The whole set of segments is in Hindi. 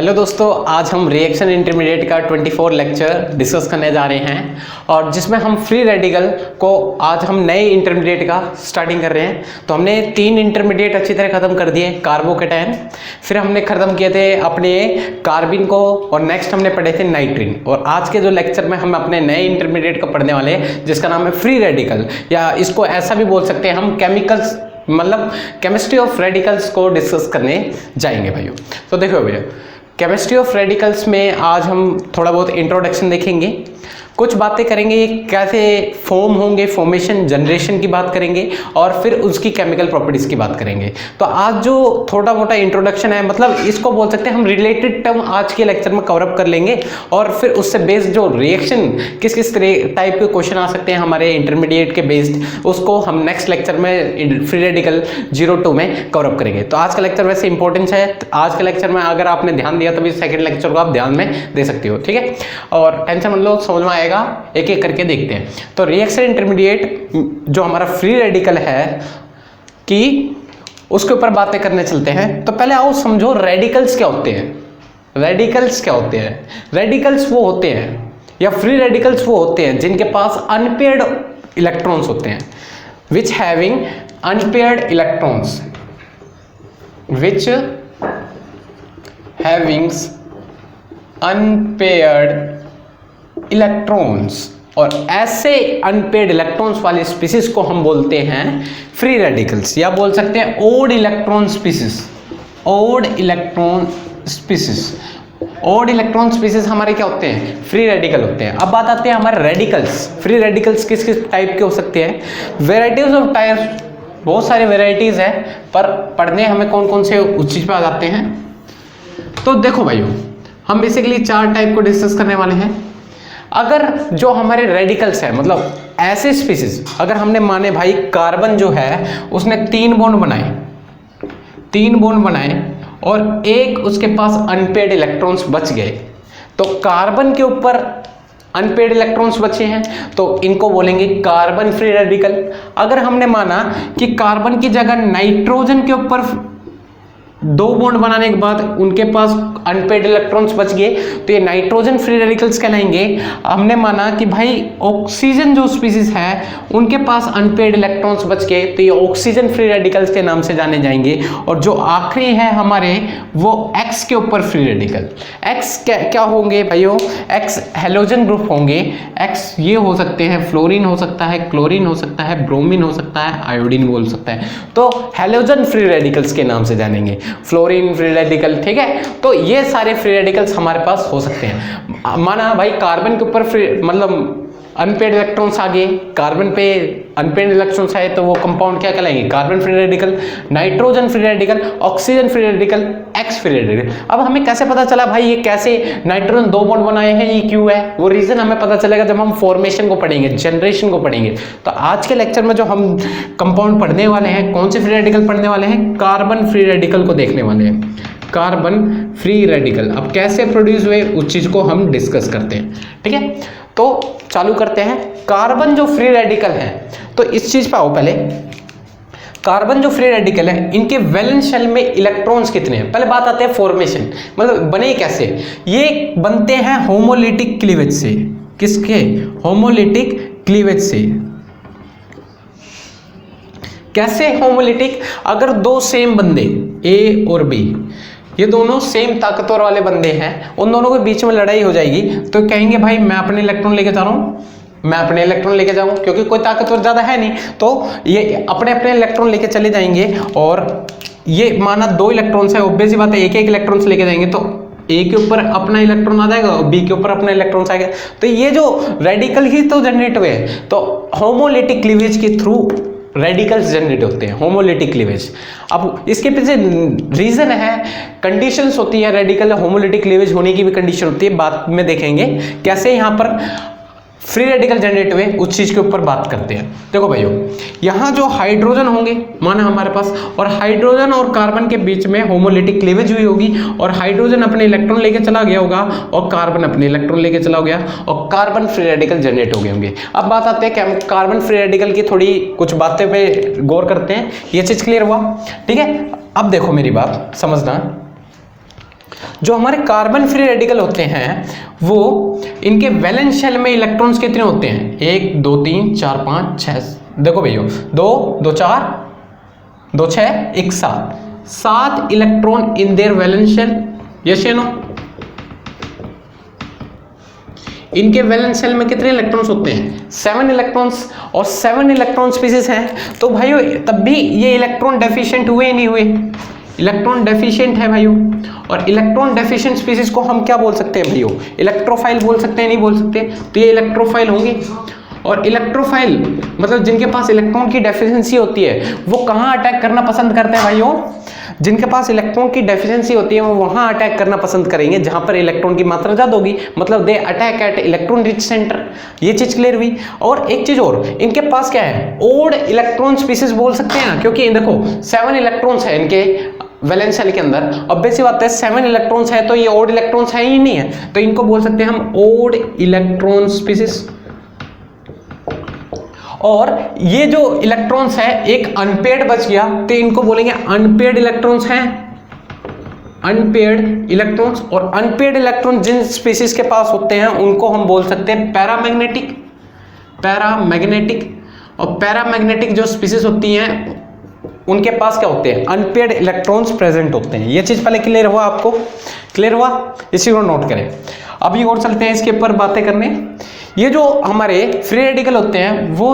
हेलो दोस्तों, आज हम रिएक्शन इंटरमीडिएट का 24 लेक्चर डिस्कस करने जा रहे हैं और जिसमें हम फ्री रेडिकल को आज हम नए इंटरमीडिएट का स्टार्टिंग कर रहे हैं। तो हमने 3 इंटरमीडिएट अच्छी तरह ख़त्म कर दिए, कार्बोकेटायन, फिर हमने ख़त्म किए थे अपने कार्बिन को और नेक्स्ट हमने पढ़े थे नाइट्रिन। और आज के जो लेक्चर में हम अपने नए इंटरमीडिएट का पढ़ने वाले हैं जिसका नाम है फ्री रेडिकल, या इसको ऐसा भी बोल सकते हैं हम केमिकल्स, मतलब केमिस्ट्री ऑफ रेडिकल्स को डिस्कस करने जाएंगे भाइयों। तो देखो भैया, केमिस्ट्री ऑफ रेडिकल्स में आज हम थोड़ा बहुत इंट्रोडक्शन देखेंगे, कुछ बातें करेंगे ये कैसे फॉर्म होंगे, फॉर्मेशन जनरेशन की बात करेंगे और फिर उसकी केमिकल प्रॉपर्टीज की बात करेंगे। तो आज जो थोड़ा मोटा इंट्रोडक्शन है, मतलब इसको बोल सकते हैं हम रिलेटेड टर्म आज के लेक्चर में कवर अप कर लेंगे और फिर उससे बेस्ड जो रिएक्शन किस किस टाइप के क्वेश्चन आ सकते हैं हमारे इंटरमीडिएट के बेस्ड, उसको हम नेक्स्ट लेक्चर में फ्री रेडिकल 02 में कवर अप करेंगे। तो आज का लेक्चर वैसे इंपॉर्टेंस है, आज के लेक्चर में अगर आपने ध्यान दिया तभी सेकेंड लेक्चर को आप ध्यान में दे सकते हो, ठीक है। और टेंशन मत लो, समझ में आएगा, एक एक करके देखते हैं। तो रिएक्शन इंटरमीडिएट जो हमारा फ्री रेडिकल है कि उसके ऊपर बातें करने चलते हैं। तो पहले आओ समझो रेडिकल्स क्या होते हैं। रेडिकल्स क्या होते हैं? रेडिकल्स वो होते हैं या फ्री रेडिकल्स वो होते हैं जिनके पास अनपेयर्ड इलेक्ट्रॉन्स होते हैं, which having unpaired electrons, which having unpaired electrons. और ऐसे अनपेयर्ड इलेक्ट्रॉन्स वाले स्पीसीज को हम बोलते हैं फ्री रेडिकल्स, या बोल सकते हैं odd electron species. Odd electron species, odd electron species हमारे क्या होते हैं? फ्री रेडिकल होते हैं। अब बात आते हैं हमारे रेडिकल्स। फ्री रेडिकल्स किस किस टाइप के हो सकते हैं? वेराइटीज ऑफ टाइप्स, बहुत सारे वेराइटीज है, पर पढ़ने हमें कौन कौन से उस चीज पे आ जाते हैं। तो देखो भाइयों, हम बेसिकली 4 टाइप को डिस्कस करने वाले हैं। अगर जो हमारे रेडिकल्स है, मतलब ऐसे स्पीसीज, अगर हमने माने भाई कार्बन जो है उसने 3 बॉन्ड बनाए, 3 बॉन्ड बनाए और एक उसके पास अनपेयर्ड इलेक्ट्रॉन्स बच गए, तो कार्बन के ऊपर अनपेयर्ड इलेक्ट्रॉन्स बचे हैं तो इनको बोलेंगे कार्बन फ्री रेडिकल। अगर हमने माना कि कार्बन की जगह नाइट्रोजन के ऊपर 2 बॉन्ड बनाने के बाद उनके पास अनपेयर्ड इलेक्ट्रॉन्स बच गए तो ये नाइट्रोजन फ्री रेडिकल्स कहलाएंगे। हमने माना कि भाई ऑक्सीजन जो स्पीसीज है उनके पास अनपेयर्ड इलेक्ट्रॉन्स बच गए तो ये ऑक्सीजन फ्री रेडिकल्स के नाम से जाने जाएंगे। और जो आखिरी है हमारे वो एक्स के ऊपर फ्री रेडिकल। एक्स क्या होंगे भाइयों? एक्स हेलोजन ग्रुप होंगे। एक्स ये हो सकते हैं फ्लोरीन हो सकता है, क्लोरीन हो सकता है, ब्रोमीन हो सकता है, आयोडीन बोल सकता है, तो हेलोजन फ्री रेडिकल्स के नाम से जानेंगे, फ्लोरीन फ्री रेडिकल, ठीक है। तो ये सारे फ्री रेडिकल्स हमारे पास हो सकते हैं। माना भाई कार्बन के ऊपर फ्री, मतलब अनपेयर्ड इलेक्ट्रॉन्स आ गए, कार्बन पे अनपेयर्ड इलेक्ट्रॉन्स आए तो वो कंपाउंड क्या कहलाएंगे? Carbon free radical, nitrogen free radical, oxygen free radical, X free radical. अब हमें कैसे पता चला भाई ये कैसे नाइट्रोजन 2 बॉन्ड बनाए हैं, ये क्यों है? वो रीजन हमें पता चलेगा जब हम फॉर्मेशन को पढ़ेंगे, जनरेशन को पढ़ेंगे। तो आज के लेक्चर में जो हम कंपाउंड पढ़ने वाले हैं, कौन से फ्री रेडिकल पढ़ने वाले हैं? कार्बन फ्री रेडिकल को देखने वाले हैं, कार्बन फ्री रेडिकल। अब कैसे प्रोड्यूस हुए उस चीज को हम डिस्कस करते हैं, ठीक है। तो चालू करते हैं। कार्बन जो फ्री रेडिकल है, तो इस चीज पे आओ पहले। कार्बन जो फ्री रेडिकल है इनके वैलेंस शेल में इलेक्ट्रॉन्स कितने हैं? पहले बात आते हैं फॉर्मेशन, मतलब बने कैसे। ये बनते हैं होमोलिटिक क्लीवेज से। किसके? होमोलिटिक क्लीवेज से। कैसे होमोलिटिक? अगर 2 सेम बंदे ए और बी, ये दोनों सेम ताकतवर वाले बंदे हैं, उन दोनों के बीच में लड़ाई हो जाएगी तो कहेंगे भाई मैं अपने इलेक्ट्रॉन लेके जा रहा हूँ, मैं अपने इलेक्ट्रॉन लेके जाऊँ, क्योंकि कोई ताकतवर ज्यादा है नहीं, तो ये अपने अपने इलेक्ट्रॉन लेके चले जाएंगे। और ये माना 2 इलेक्ट्रॉन्स है, ऑब्वियस सी बात है एक एक इलेक्ट्रॉन्स लेके जाएंगे तो ए के ऊपर अपना इलेक्ट्रॉन आ जाएगा और बी के ऊपर अपना इलेक्ट्रॉन आएगा, तो ये जो रेडिकल ही तो जनरेट हुए हैं। तो होमोलिटिक क्लीवेज के थ्रू रेडिकल्स जनरेट होते हैं, होमोलिटिक क्लीवेज। अब इसके पीछे रीजन है, कंडीशंस होती है, रेडिकल होमोलिटिक क्लीवेज होने की भी कंडीशन होती है, बाद में देखेंगे कैसे यहाँ पर फ्री रेडिकल जनरेट हुए, उस चीज के ऊपर बात करते हैं। देखो भाइयों, यहाँ जो हाइड्रोजन होंगे माना हमारे पास, और हाइड्रोजन और कार्बन के बीच में होमोलिटिक क्लीवेज हुई होगी और हाइड्रोजन अपने इलेक्ट्रॉन लेके चला गया होगा और कार्बन अपने इलेक्ट्रॉन लेके चला गया और कार्बन फ्री रेडिकल जनरेट हो गए होंगे। अब बात आते हैं कार्बन फ्री रेडिकल की, थोड़ी कुछ बातें पे गौर करते हैं। ये चीज क्लियर हुआ? ठीक है। अब देखो मेरी बात समझना, जो हमारे कार्बन फ्री रेडिकल होते हैं वो इनके वैलेंस शेल में इलेक्ट्रॉन्स कितने होते हैं? 1 2 3 4 5 6। देखो भैया 2 2 4 2 6 1 7 electron in their valence shell. Yes या नो? इनके वैलेंस शेल में कितने इलेक्ट्रॉन्स होते हैं? 7 इलेक्ट्रॉन्स। और 7 इलेक्ट्रॉन स्पीसीज हैं, तो भाइयों तब भी ये इलेक्ट्रॉन डेफिशिएंट हुए नहीं हुए? इलेक्ट्रॉन डेफिशिएंट है भाइयों। और इलेक्ट्रॉन डेफिशिएंट स्पीसीज को हम क्या बोल सकते हैं भाइयों? इलेक्ट्रोफाइल बोल सकते हैं, नहीं बोल सकते? तो ये इलेक्ट्रोफाइल होंगे। और इलेक्ट्रोफाइल मतलब जिनके पास इलेक्ट्रॉन की डेफिशिएंसी होती है वो कहाँ अटैक करना पसंद करते हैं भाइयों? जिनके पास इलेक्ट्रॉन की डेफिशिएंसी होती है वो वहां अटैक करना पसंद करेंगे जहां पर इलेक्ट्रॉन की मात्रा ज्यादा होगी, मतलब they attack eight electron rich centre. ये चीज क्लियर हुई। और एक चीज और, इनके पास क्या है? ओड इलेक्ट्रॉन स्पीसीज बोल सकते हैं ना, क्योंकि देखो 7 इलेक्ट्रॉन्स है इनके वैलेंस शेल के अंदर। ऑब्वियस सी बात है 7 इलेक्ट्रॉन्स है तो ये ओड इलेक्ट्रॉन्स है ही नहीं है, तो इनको बोल सकते हैं हम ओड इलेक्ट्रॉन स्पीसीज। और ये जो इलेक्ट्रॉन्स है एक अनपेयर्ड बच गया तो इनको बोलेंगे अनपेयर्ड इलेक्ट्रॉन्स हैं, अनपेयर्ड इलेक्ट्रॉन्स। और अनपेयर्ड इलेक्ट्रॉन जिन स्पीसीज के पास होते हैं उनको हम बोल सकते हैं पैरामैग्नेटिक। पैरामैग्नेटिक और पैरामैग्नेटिक जो स्पीसीज होती हैं उनके पास क्या होते हैं? अनपेयर्ड इलेक्ट्रॉन्स प्रेजेंट होते हैं। ये चीज पहले क्लियर हुआ आपको? क्लियर हुआ? इसी को नोट करें। अभी और चलते हैं इसके ऊपर बातें करने। ये जो हमारे फ्री रेडिकल होते हैं वो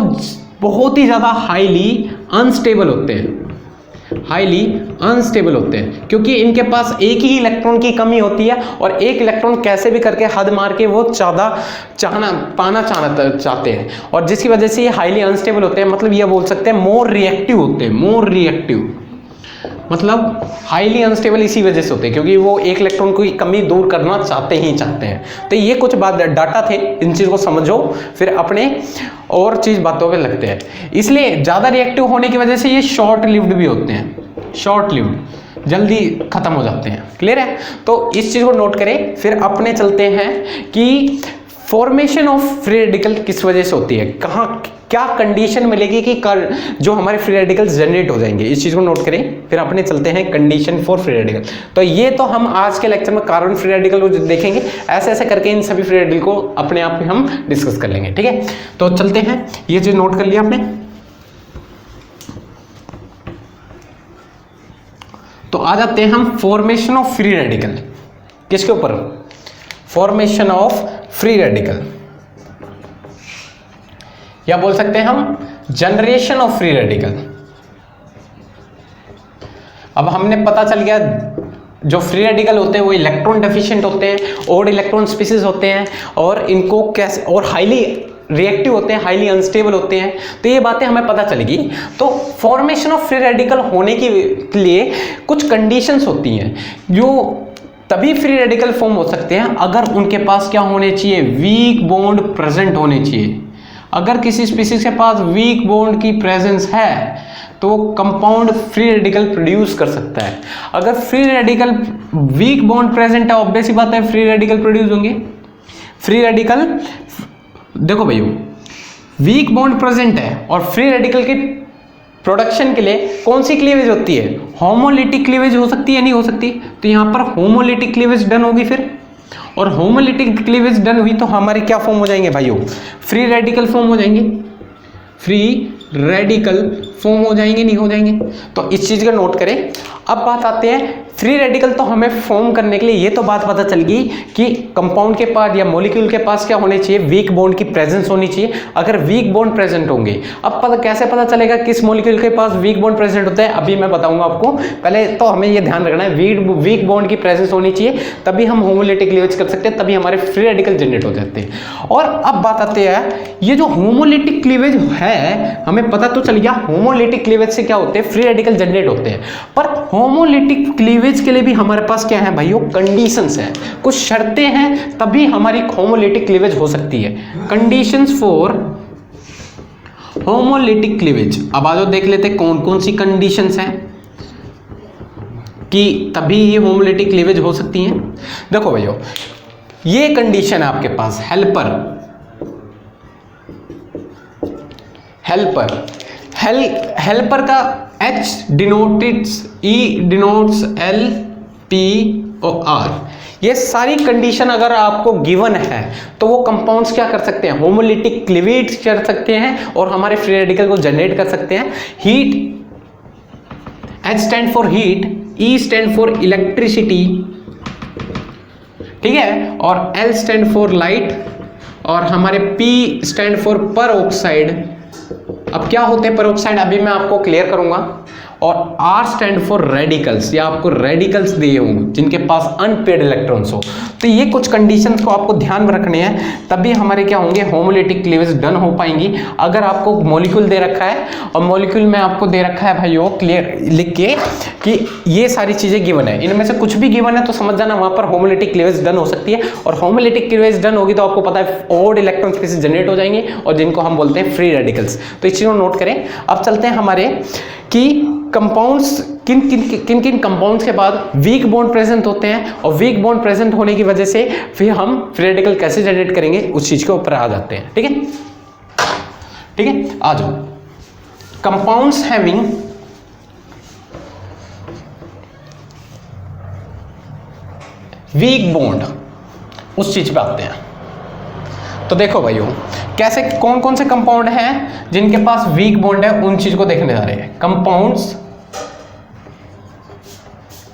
बहुत ही ज्यादा हाईली अनस्टेबल होते हैं, हाईली अनस्टेबल होते हैं, क्योंकि इनके पास एक ही इलेक्ट्रॉन की कमी होती है और एक इलेक्ट्रॉन कैसे भी करके हद मार के वो पाना चाहते हैं, और जिसकी वजह से ये हाईली अनस्टेबल होते हैं। मतलब ये बोल सकते हैं मोर रिएक्टिव होते हैं, मोर रिएक्टिव मतलब हाईली अनस्टेबल इसी वजह से होते हैं क्योंकि वो एक इलेक्ट्रॉन की कमी दूर करना चाहते हैं। तो ये कुछ बात डाटा थे, इन चीज को समझो फिर अपने और चीज बातों पे लगते हैं। इसलिए ज्यादा रिएक्टिव होने की वजह से ये शॉर्ट लिव्ड भी होते हैं, शॉर्ट लिव्ड, जल्दी खत्म हो जाते हैं। क्लियर है? तो इस चीज को नोट करें। फिर अपने चलते हैं कि फॉर्मेशन ऑफ फ्री रेडिकल किस वजह से होती है, कहाँ क्या कंडीशन मिलेगी कि जो हमारे फ्री रेडिकल्स जनरेट हो जाएंगे, इस चीज को नोट करें। फिर अपने चलते हैं कंडीशन फॉर फ्री रेडिकल। तो ये तो हम आज के लेक्चर में कार्बन फ्री रेडिकल को देखेंगे, ऐसे ऐसे करके इन सभी फ्री रेडिकल को अपने आप में हम डिस्कस कर लेंगे। ठीक है, तो चलते हैं, ये चीज नोट कर लिया आपने। तो आ जाते हैं हम फॉर्मेशन ऑफ फ्री रेडिकल। किसके ऊपर? फॉर्मेशन ऑफ फ्री रेडिकल, या बोल सकते हैं हम जनरेशन ऑफ फ्री रेडिकल। अब हमने पता चल गया जो फ्री रेडिकल होते हैं वो इलेक्ट्रॉन डेफिशिएंट होते हैं, ओड इलेक्ट्रॉन स्पीसीज होते हैं, और इनको कैसे, और हाईली रिएक्टिव होते हैं, हाईली अनस्टेबल होते हैं। तो ये बातें हमें पता चलेगी। तो फॉर्मेशन ऑफ फ्री रेडिकल होने के लिए कुछ कंडीशंस होती हैं जो तभी फ्री रेडिकल फॉर्म हो सकते हैं अगर उनके पास क्या होने चाहिए? वीक बॉन्ड प्रेजेंट होने चाहिए। अगर किसी स्पीसीज के पास वीक बॉन्ड की प्रेजेंस है तो कंपाउंड फ्री रेडिकल प्रोड्यूस कर सकता है। अगर free radical weak bond present है, ऑब्वियस सी बात है फ्री रेडिकल प्रोड्यूस होंगे। फ्री रेडिकल देखो भैया, वीक बॉन्ड प्रेजेंट है और फ्री रेडिकल के प्रोडक्शन के लिए कौन सी क्लीवेज होती है? होमोलिटिक क्लीवेज हो सकती है, नहीं हो सकती? तो यहां पर होमोलिटिक क्लीवेज डन होगी फिर, और होमोलिटिक क्लीवेज डन हुई तो हमारे क्या फॉर्म हो जाएंगे भाइयों? फ्री रेडिकल फॉर्म हो जाएंगे, फ्री रेडिकल फॉर्म हो जाएंगे, नहीं हो जाएंगे? तो इस चीज का नोट करें। अब बात आते हैं फ्री रेडिकल। तो हमें फॉर्म करने के लिए ये तो बात पता चल गई कि कंपाउंड के पास या मॉलिक्यूल के पास क्या होने चाहिए? वीक बॉन्ड की प्रेजेंस होनी चाहिए। अगर वीक बॉन्ड प्रेजेंट होंगे, अब कैसे पता चलेगा किस मॉलिक्यूल के पास वीक बॉन्ड प्रेजेंट होता है? अभी मैं बताऊंगा आपको। पहले तो हमें ये ध्यान रखना है वीक बॉन्ड की प्रेजेंस होनी चाहिए, तभी हम होमोलिटिक क्लीवेज कर सकते हैं, तभी हमारे फ्री रेडिकल जनरेट हो जाते हैं। और अब बात आती है, ये जो होमोलिटिक क्लीवेज है, हमें पता तो चल गया होमोलिटिक क्लीवेज से क्या होते हैं? फ्री रेडिकल जनरेट होते हैं। पर होमोलिटिक क्लीवेज के लिए भी हमारे पास क्या है भाइयों? कंडीशंस हैं, कुछ शर्तें हैं, तभी हमारी होमोलिटिक क्लीवेज हो सकती है। Conditions for homolytic cleavage. अब आज देख लेते हैं कौन कौन सी कंडीशंस हैं कि तभी ये होमोलिटिक क्लीवेज हो सकती हैं। देखो भाइयों, ये कंडीशन है आपके पास हेल्पर, हेल्पर का H डिनोटेड्स, E denotes L, POR। ये सारी कंडीशन अगर आपको गिवन है तो वो कंपाउंड्स क्या कर सकते हैं, होमोलिटिक क्लीवेज कर सकते हैं और हमारे फ्री रेडिकल को जनरेट कर सकते हैं। Heat, H stand for heat, E stand for electricity, ठीक है, और L स्टैंड फॉर लाइट, और हमारे P स्टैंड फॉर परऑक्साइड। अब क्या होते हैं परऑक्साइड, अभी मैं आपको क्लियर करूंगा। और R स्टैंड फॉर रेडिकल्स, या आपको रेडिकल्स दिए होंगे जिनके पास अनपेड इलेक्ट्रॉन्स हो। तो ये कुछ कंडीशंस को आपको ध्यान में रखने हैं, तभी हमारे क्या होंगे, होमोलिटिक क्लीवेज डन हो पाएंगी। अगर आपको मॉलिक्यूल दे रखा है और मॉलिक्यूल में आपको दे रखा है भाइयों क्लियर लिख के कि ये सारी चीजें गिवन है, इनमें से कुछ भी गिवन है तो समझ जाना वहां पर होमोलिटिक क्लीवेज डन हो सकती है। और होमोलिटिक क्लीवेज डन होगी तो आपको पता है ऑड इलेक्ट्रॉन स्पीसीज जनरेट हो जाएंगे और जिनको हम बोलते हैं फ्री रेडिकल्स। तो इस चीज को नोट करें। अब चलते हैं हमारे कि कंपाउंड्स किन किन कंपाउंड्स के बाद वीक बॉन्ड प्रेजेंट होते हैं, और वीक बॉन्ड प्रेजेंट होने की वजह से फिर हम फ्री रेडिकल कैसे जनरेट करेंगे उस चीज के ऊपर आ जाते हैं। ठीक है, ठीक है, आ जाओ। कंपाउंड्स हैविंग वीक बॉन्ड, उस चीज पे आते हैं। तो देखो भाइयों कैसे कौन कौन से कंपाउंड हैं जिनके पास वीक बॉन्ड है, उन चीज को देखने जा रहे हैं। Compounds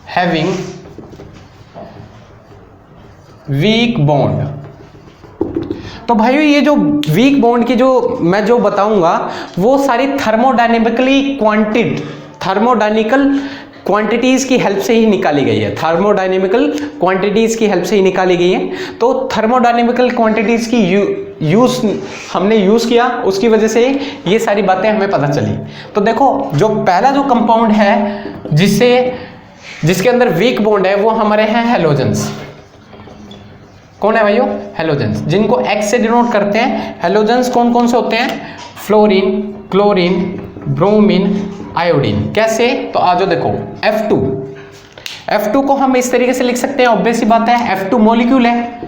having weak bond. तो भाइयों ये जो वीक बॉन्ड की जो मैं जो बताऊंगा वो सारी थर्मोडायनेमिकल क्वांटिटीज की हेल्प से ही निकाली गई है। थर्मोडायनेमिकल क्वांटिटीज की हेल्प से ही निकाली गई है। तो थर्मोडायनेमिकल क्वांटिटीज की हमने यूज किया, उसकी वजह से ये सारी बातें हमें पता चली। तो देखो जो पहला जो कंपाउंड है जिसके अंदर वीक बॉन्ड है वो हमारे हैं हेलोजेंस। कौन है भाइयों, हेलोजेंस, जिनको X से डिनोट करते हैं। हेलोजेंस कौन कौन से होते हैं, फ्लोरीन, क्लोरीन, ब्रोमीन, आयोडीन। कैसे, तो आज देखो F2 को हम इस तरीके से लिख सकते हैं, ऑब्वियस सी बात है F2 मॉलिक्यूल है,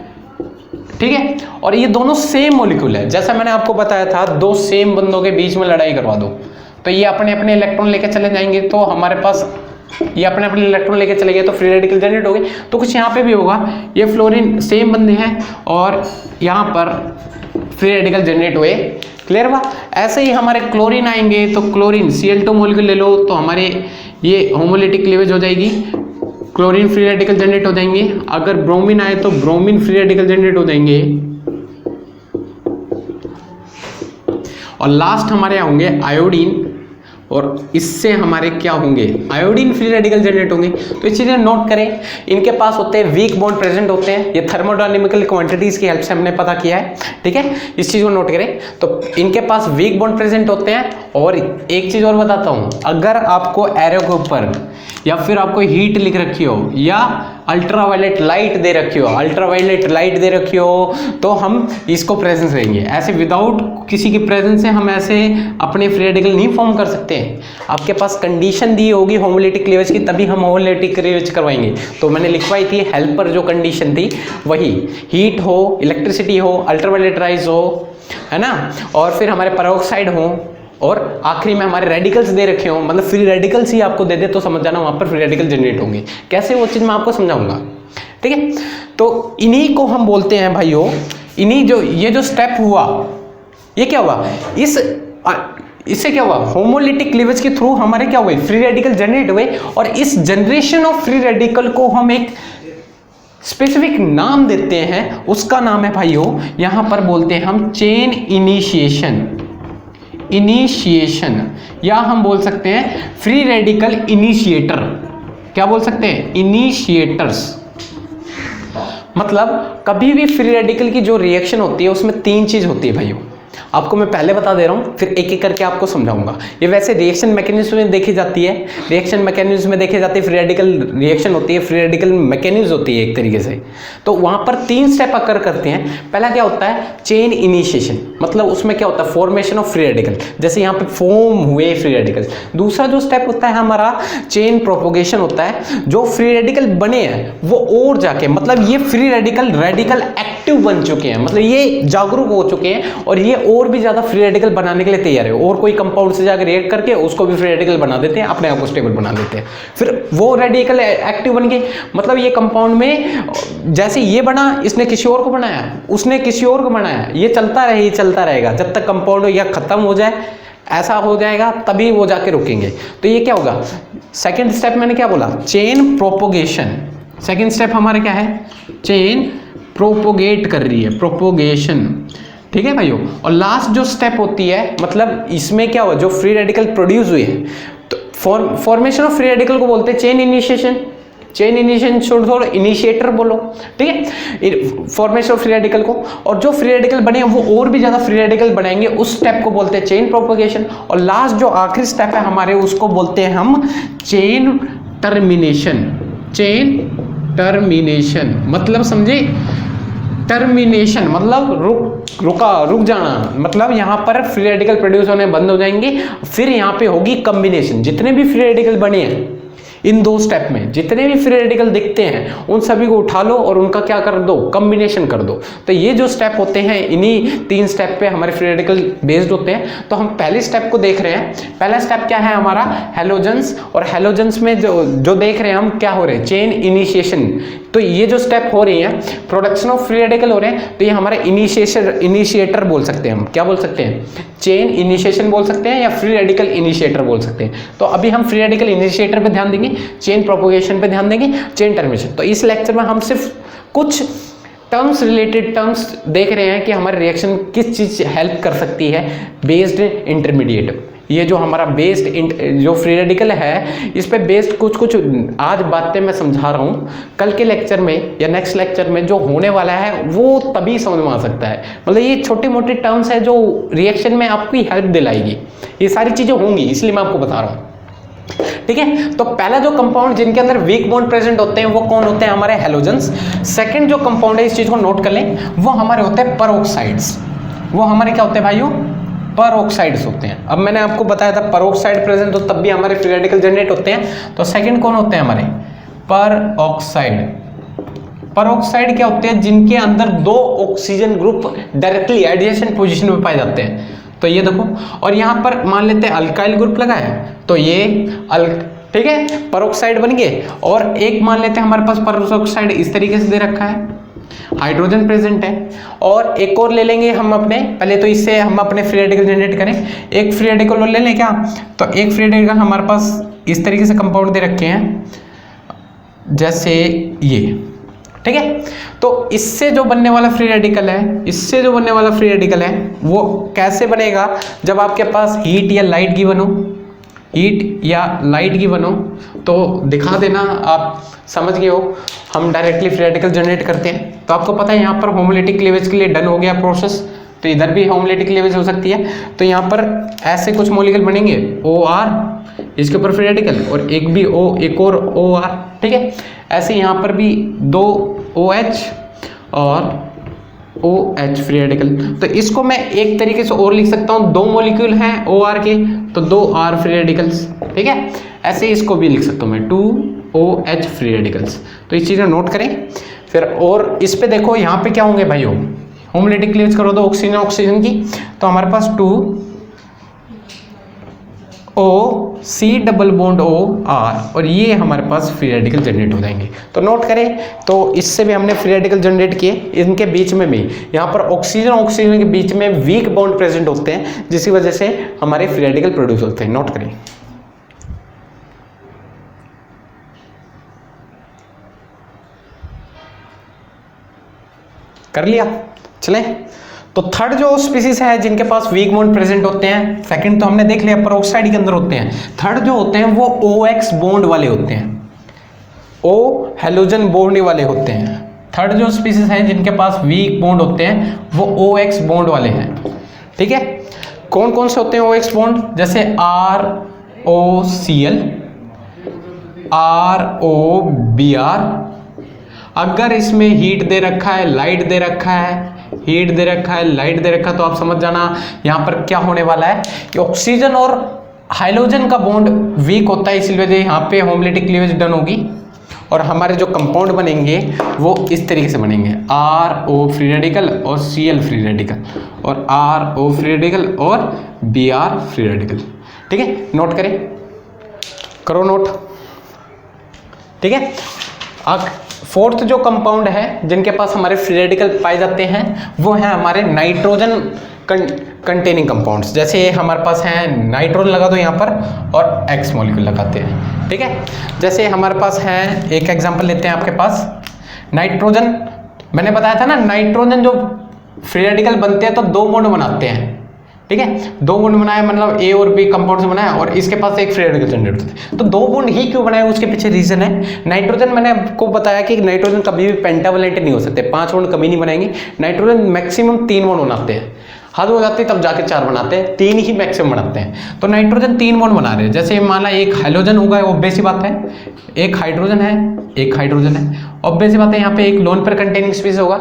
ठीक है, और ये दोनों सेम मॉलिक्यूल है। जैसा मैंने आपको बताया था, दो सेम बंदों के बीच में लड़ाई करवा दो तो ये अपने अपने इलेक्ट्रॉन लेके चले जाएंगे, तो हमारे पास ये अपने अपने इलेक्ट्रॉन लेके चले गए तो फ्री रेडिकल जनरेट हो गए। तो कुछ यहाँ पे भी होगा, ये फ्लोरीन सेम बंदे हैं और यहाँ पर फ्री रेडिकल जनरेट हुए। क्लियर हुआ। ऐसे ही हमारे क्लोरीन आएंगे तो क्लोरीन Cl2 मॉलिक्यूल ले लो तो हमारे ये होमोलिटिक क्लीवेज हो जाएगी, क्लोरीन फ्री रेडिकल जनरेट हो जाएंगे। अगर ब्रोमीन आए तो ब्रोमीन फ्री रेडिकल जनरेट हो जाएंगे। और लास्ट हमारे होंगे आयोडीन, और इससे हमारे क्या होंगे, आयोडीन फ्री रेडिकल जनरेट होंगे। तो इस चीजें नोट करें, इनके पास होते हैं वीक बॉन्ड प्रेजेंट होते हैं। ये थर्मोडायनेमिकल क्वांटिटीज की हेल्प से हमने पता किया है, ठीक है, इस चीज को नोट करें। तो इनके पास वीक बॉन्ड प्रेजेंट होते हैं। और एक चीज और बताता हूं, अगर आपको एरो के ऊपर या फिर आपको हीट लिख रखी हो या अल्ट्रावायलेट लाइट दे रखी हो, तो हम इसको प्रेजेंस देंगे। ऐसे विदाउट किसी की प्रेजेंस से हम ऐसे अपने फ्री रेडिकल नहीं फॉर्म कर सकते हैं। आपके पास कंडीशन दी होगी होमोलिटिक क्लीवेज की, तभी हम होमोलिटिक क्लीवेज करवाएंगे। तो मैंने लिखवाई थी हेल्पर जो कंडीशन थी वही, हीट हो, इलेक्ट्रिसिटी हो, अल्ट्रावायलेट राइज हो, है ना, और फिर हमारे पेरोक्साइड हो, और आखिरी में हमारे रेडिकल्स दे रखे हो, मतलब फ्री रेडिकल्स ही आपको दे दे तो समझ जाना वहां पर फ्री रेडिकल जनरेट होंगे। कैसे, वो चीज मैं आपको समझाऊंगा, ठीक है। तो इन्हीं को हम बोलते हैं भाइयों, इन्हीं जो ये जो स्टेप हुआ, ये क्या हुआ, इससे क्या हुआ, होमोलिटिक क्लीवेज के थ्रू हमारे क्या हुए, फ्री रेडिकल जनरेट हुए। और इस जनरेशन ऑफ फ्री रेडिकल को हम एक स्पेसिफिक नाम देते हैं, उसका नाम है भाइयों, यहां पर बोलते हैं हम चेन इनिशिएशन, या हम बोल सकते हैं फ्री रेडिकल इनिशिएटर। क्या बोल सकते हैं, इनिशिएटर्स। मतलब कभी भी फ्री रेडिकल की जो रिएक्शन होती है उसमें तीन चीज होती है भाइयों, आपको मैं पहले बता दे रहा हूं, फिर एक एक करके आपको समझाऊंगा। ये वैसे रिएक्शन मैकेनिज्म में देखी जाती है, फ्री रेडिकल रिएक्शन होती है, फ्री रेडिकल मैकेनिज्म होती है एक तरीके से। तो वहां पर तीन स्टेप अकर करते हैं। पहला क्या होता है, चेन इनिशिएशन, मतलब उसमें क्या होता है, फॉर्मेशन ऑफ फ्री रेडिकल, जैसे यहाँ पे फॉर्म हुए फ्री रेडिकल। दूसरा जो स्टेप होता है हमारा चेन प्रोपोगेशन होता है, जो फ्री रेडिकल बने हैं वो और जाके, मतलब ये फ्री रेडिकल एक्टिव बन चुके हैं, मतलब ये जागरूक हो चुके हैं और ये और भी ज़्यादा फ्री रेडिकल बनाने के लिए तैयार है, और कोई कंपाउंड से जाकर रिएक्ट करके उसको भी फ्री रेडिकल बना देते हैं, अपने आप को स्टेबल बना देते हैं, फिर वो रेडिकल एक्टिव बन गए। मतलब ये कंपाउंड में जैसे ये बना, इसने किसी और को बनाया, उसने किसी और को बनाया, ये चलता रहे, ये चलता रहेगा जब तक कंपाउंड या खत्म हो जाए, ऐसा हो जाएगा तभी वो जाके रुकेंगे। तो ये क्या होगा, सेकेंड स्टेप मैंने क्या बोला, चेन प्रोपोगेशन। सेकेंड स्टेप हमारा क्या है, चेन प्रोपोगेट कर रही है, प्रोपोगेशन, ठीक है भाइयों। और लास्ट जो स्टेप होती है, मतलब इसमें क्या हुआ, जो फ्री रेडिकल प्रोड्यूस हुए हैं, तो फॉर्मेशन ऑफ फ्री रेडिकल को बोलते हैं चेन इनिशिएशन। चेन इनिशिएशन छोड़ इनिशिएटर बोलो, ठीक है, फॉर्मेशन ऑफ फ्री रेडिकल को। और जो फ्री रेडिकल बने वो और भी ज्यादा फ्री रेडिकल बनाएंगे, उस स्टेप को बोलते हैं चेन प्रोपोगेशन। और लास्ट जो आखिरी स्टेप है हमारे, उसको बोलते हैं हम चेन टर्मिनेशन। चेन टर्मिनेशन मतलब समझे, टर्मिनेशन मतलब रुक जाना, मतलब यहाँ पर फ्री रेडिकल प्रोड्यूस होने बंद हो जाएंगे, फिर यहाँ पे होगी कॉम्बिनेशन। जितने भी फ्री रेडिकल बने हैं इन दो स्टेप में, जितने भी फ्री रेडिकल दिखते हैं उन सभी को उठा लो और उनका क्या कर दो, कॉम्बिनेशन कर दो। तो ये जो स्टेप होते हैं, इन्हीं 3 स्टेप पे हमारे फ्री रेडिकल बेस्ड होते हैं। तो हम पहले स्टेप को देख रहे हैं। पहला स्टेप क्या है हमारा, हेलोजेंस। और हेलोजेंस में जो देख रहे हैं हम, क्या हो रहे हैं, चेन इनिशिएशन। तो ये जो स्टेप हो रही है, प्रोडक्शन ऑफ फ्री रेडिकल हो रहे हैं, तो ये हमारे इनिशिएटर बोल सकते हैं हम। क्या बोल सकते हैं, चेन इनिशिएशन बोल सकते हैं या फ्री रेडिकल इनिशिएटर बोल सकते हैं। तो अभी हम फ्री रेडिकल इनिशिएटर पे ध्यान देंगे, चेन प्रोपोगेशन पे ध्यान देंगे, चेन टर्मिनेशन। तो इस लेक्चर में हम सिर्फ कुछ टर्म्स, रिलेटेड टर्म्स देख रहे हैं कि हमारे रिएक्शन किस चीज हेल्प कर सकती है बेस्ड इंटरमीडिएट। ये जो हमारा बेस्ड जो फ्री रेडिकल है, इस पे बेस्ड कुछ आज बातें मैं समझा रहा हूँ। कल के लेक्चर में या नेक्स्ट लेक्चर में जो होने वाला है वो तभी समझ में आ सकता है। मतलब ये छोटी मोटी टर्म्स है जो रिएक्शन में आपकी हेल्प दिलाएगी। ये सारी चीजें होंगी, इसलिए मैं आपको बता रहा हूँ, ठीक है। तो पहला जो कंपाउंड जिनके अंदर वीक बॉन्ड प्रेजेंट होते हैं वो कौन होते हैं, हमारे हेलोजेंस। सेकंड जो कंपाउंड है, इस चीज को नोट कर लें, वो हमारे होते हैं पेरोक्साइड्स। वो हमारे क्या होते हैं भाइयों, पेरोक्साइड्स होते हैं। अब मैंने आपको बताया था पेरोक्साइड प्रेजेंट हो तब भी हमारे फ्री रेडिकल जनरेट होते हैं। तो सेकंड कौन होते हैं हमारे, पेरोक्साइड। पेरोक्साइड क्या होते हैं, जिनके अंदर 2 oxygen group directly adjacent position में पाए जाते हैं। तो ये देखो, और यहाँ पर मान लेते हैं अल्काइल ग्रुप लगा है, तो ये ठीक है, पेरोक्साइड बन गए। और एक मान लेते हैं हमारे पास पेरोक्साइड इस तरीके से दे रखा है, हाइड्रोजन प्रेजेंट है। और एक और ले लेंगे हम अपने, पहले तो इससे हम अपने फ्री रेडिकल जनरेट करें। एक फ्री रेडिकल और ले लें क्या, तो एक फ्री रेडिकल हमारे पास इस तरीके से कंपाउंड दे रखे हैं, जैसे ये, ठीक है। तो इससे जो बनने वाला फ्री रेडिकल है, इससे जो बनने वाला फ्री रेडिकल है वो कैसे बनेगा, जब आपके पास हीट या लाइट गिवन हो, हीट या लाइट गिवन हो तो दिखा देना, आप समझ गए हो। हम डायरेक्टली फ्री रेडिकल जनरेट करते हैं। तो आपको पता है यहाँ पर होमोलिटिक क्लीवेज के लिए डन हो गया प्रोसेस, तो इधर भी होमोलिटिक क्लीवेज हो सकती है। तो यहाँ पर ऐसे कुछ मॉलिक्यूल बनेंगे, OR, इसके ऊपर फ्री रेडिकल, और एक भी एक और OR, ठीक है। ऐसे यहाँ पर भी 2 OH और OH फ्री रेडिकल। तो इसको मैं एक तरीके से और लिख सकता हूँ, 2 मॉलिक्यूल हैं OR के, तो 2 R फ्री रेडिकल्स, ठीक है। ऐसे इसको भी लिख सकता हूँ मैं, 2 OH फ्री रेडिकल्स। तो इस चीज़ को नोट करें। फिर और इस पे देखो, यहाँ पे क्या होंगे भाइयों, होमोलिटिक क्लीवेज करो तो ऑक्सीजन ऑक्सीजन की, तो हमारे पास 2 OC डबल बॉन्ड OR, और ये हमारे पास फ्री रेडिकल जनरेट हो जाएंगे। तो नोट करें, तो इससे भी हमने फ्री रेडिकल जनरेट किए। इनके बीच में भी यहाँ पर ऑक्सीजन ऑक्सीजन के बीच में वीक बॉन्ड प्रेजेंट होते हैं, जिसकी वजह से हमारे फ्री रेडिकल प्रोड्यूस होते हैं। नोट करें। कर लिया, चले। तो थर्ड जो स्पीसीज है जिनके पास वीक बॉन्ड प्रेजेंट होते हैं, सेकंड तो हमने देख लिया पेरोक्साइड के अंदर होते हैं। थर्ड जो होते हैं वो OX बॉन्ड वाले होते हैं, O हेलोजन बॉन्ड वाले होते हैं। थर्ड जो स्पीसीज है जिनके पास वीक बॉन्ड होते हैं वो OX बॉन्ड वाले हैं, ठीक है। कौन कौन से होते हैं OX बॉन्ड, जैसे ROCl, ROBr। अगर इसमें हीट दे रखा है, लाइट दे रखा है, हीट दे रखा है, लाइट दे रखा है, तो आप समझ जाना यहाँ पर क्या होने वाला है कि ऑक्सीजन और हाइड्रोजन का बॉन्ड वीक होता है, इसलिए वजह यहाँ पे होमोलिटिक क्लीवेज डन होगी। और हमारे जो कंपाउंड बनेंगे वो इस तरीके से बनेंगे, RO फ्री रेडिकल और Cl फ्री रेडिकल और RO फ्री रेडिकल और Br फ्री रेडिकल। ठीक है, नोट करें, करो नोट। ठीक है, अब फोर्थ जो कंपाउंड है जिनके पास हमारे फ्री रेडिकल पाए जाते हैं वो है हमारे नाइट्रोजन कंटेनिंग कंपाउंड्स। जैसे हमारे पास है नाइट्रोजन लगा दो यहाँ पर और X मॉलिक्यूल लगाते हैं। ठीक है, जैसे हमारे पास है, एक एग्जांपल लेते हैं आपके पास नाइट्रोजन। मैंने बताया था ना, नाइट्रोजन जो फ्री रेडिकल बनते हैं तो दो बॉन्ड बनाते हैं। ठीक है, दो बॉन्ड बनाया मतलब A और B कंपाउंड से बनाया और इसके पास एक फ्री रेडिकल जनरेट होता है। तो दो बॉन्ड ही क्यों बनाए, उसके पीछे रीजन है। नाइट्रोजन, मैंने आपको बताया कि नाइट्रोजन कभी भी पेंटावलेंट नहीं हो सकते, 5 बॉन्ड कभी नहीं बनाएंगे। नाइट्रोजन मैक्सिमम 3 बॉन्ड बनाते हैं, हद हो जाती है तब जाके 4 बनाते हैं, 3 ही मैक्सिमम बनाते हैं। तो नाइट्रोजन 3 बॉन्ड बना रहे हैं। जैसे माना एक हाइड्रोजन होगा, ऑब्वियस सी बात है, एक हाइड्रोजन है, एक हाइड्रोजन है, ऑब्वियस सी बात है, यहाँ पे एक लोन पेयर कंटेनिंग स्पीशीज होगा।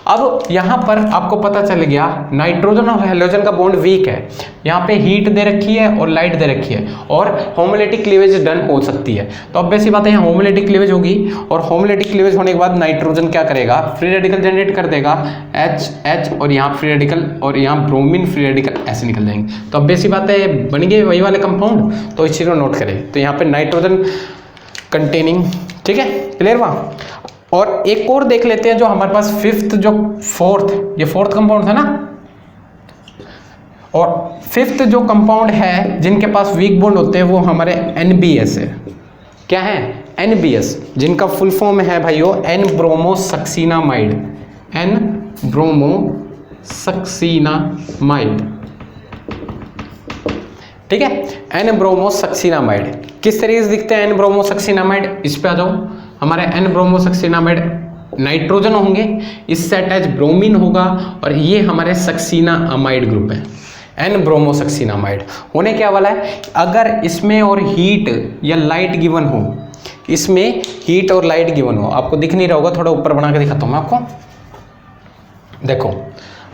अब यहाँ पर आपको पता चल गया नाइट्रोजन और हाइड्रोजन का बॉन्ड वीक है, यहाँ पे हीट दे रखी है और लाइट दे रखी है और होमोलेटिक क्लीवेज डन हो सकती है। तो ऑब्वियस सी बात है यहाँ होमोलेटिक क्लीवेज होगी और होमोलेटिक क्लीवेज होने के बाद नाइट्रोजन क्या करेगा, फ्री रेडिकल जनरेट कर देगा H और यहाँ फ्री रेडिकल और यहाँ ब्रोमीन फ्री रेडिकल ऐसे निकल जाएंगे। तो ऑब्वियस सी बात है बन गए वही वाले कंपाउंड। तो इस चीज़ को नोट करें, तो यहाँ पे नाइट्रोजन कंटेनिंग। ठीक है, क्लियर वहाँ। और एक और देख लेते हैं जो हमारे पास फिफ्थ, जो फोर्थ, ये फोर्थ कंपाउंड था ना, और फिफ्थ जो कंपाउंड है जिनके पास वीक बॉन्ड होते हैं वो हमारे NBS है। क्या है? NBS, जिनका फुल फॉर्म है भाइयों N ब्रोमोसक्सीनामाइड, N ब्रोमोसक्सीनामाइड। ठीक है, N ब्रोमोसक्सीनामाइड किस तरीके से दिखते हैं? N ब्रोमोसक्सीनामाइड, इस पे आ जाओ। हमारे N ब्रोमोसक्सीनामाइड नाइट्रोजन होंगे, इससे अटैच ब्रोमीन होगा और ये हमारे सक्सीना अमाइड ग्रुप है। N ब्रोमोसक्सीनामाइड होने क्या वाला है, अगर इसमें और हीट या लाइट गिवन हो, इसमें हीट और लाइट गिवन हो, आपको दिख नहीं रहा होगा, थोड़ा ऊपर बना के दिखाता हूँ मैं आपको। देखो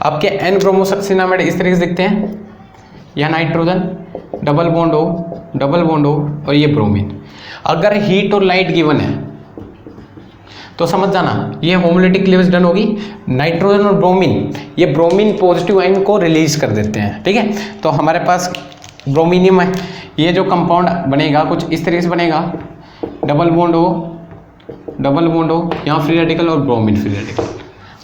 आपके N ब्रोमोसक्सीनामाइड इस तरीके से दिखते हैं, यह नाइट्रोजन डबल बॉन्ड हो और ये ब्रोमीन। अगर हीट और लाइट गिवन है तो समझ जाना ये होमोलेटिक क्लीवेज डन होगी। नाइट्रोजन और ब्रोमीन, ये ब्रोमीन पॉजिटिव आयन को रिलीज कर देते हैं। ठीक है, तो हमारे पास ब्रोमीनियम है, ये जो कंपाउंड बनेगा कुछ इस तरीके से बनेगा, डबल बॉन्ड हो, यहाँ फ्री रेडिकल और ब्रोमीन फ्री रेडिकल।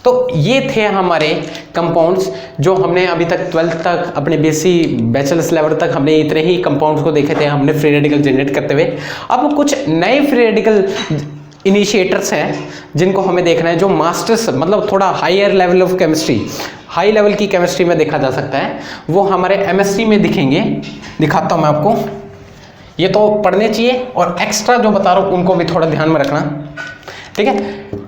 तो ये थे हमारे कंपाउंड्स जो हमने अभी तक 12th तक, अपने बैचलर्स लेवल तक हमने इतने ही कंपाउंड्स को देखे थे, हमने फ्री रेडिकल जनरेट करते हुए। अब कुछ नए फ्री रेडिकल इनिशिएटर्स हैं जिनको हमें देखना है, जो मास्टर्स मतलब थोड़ा higher level of chemistry, high level की केमिस्ट्री में देखा जा सकता है, वो हमारे MSc में दिखेंगे। दिखाता हूँ मैं आपको, ये तो पढ़ने चाहिए और एक्स्ट्रा जो बता रहा हूँ उनको भी थोड़ा ध्यान में रखना। ठीक है,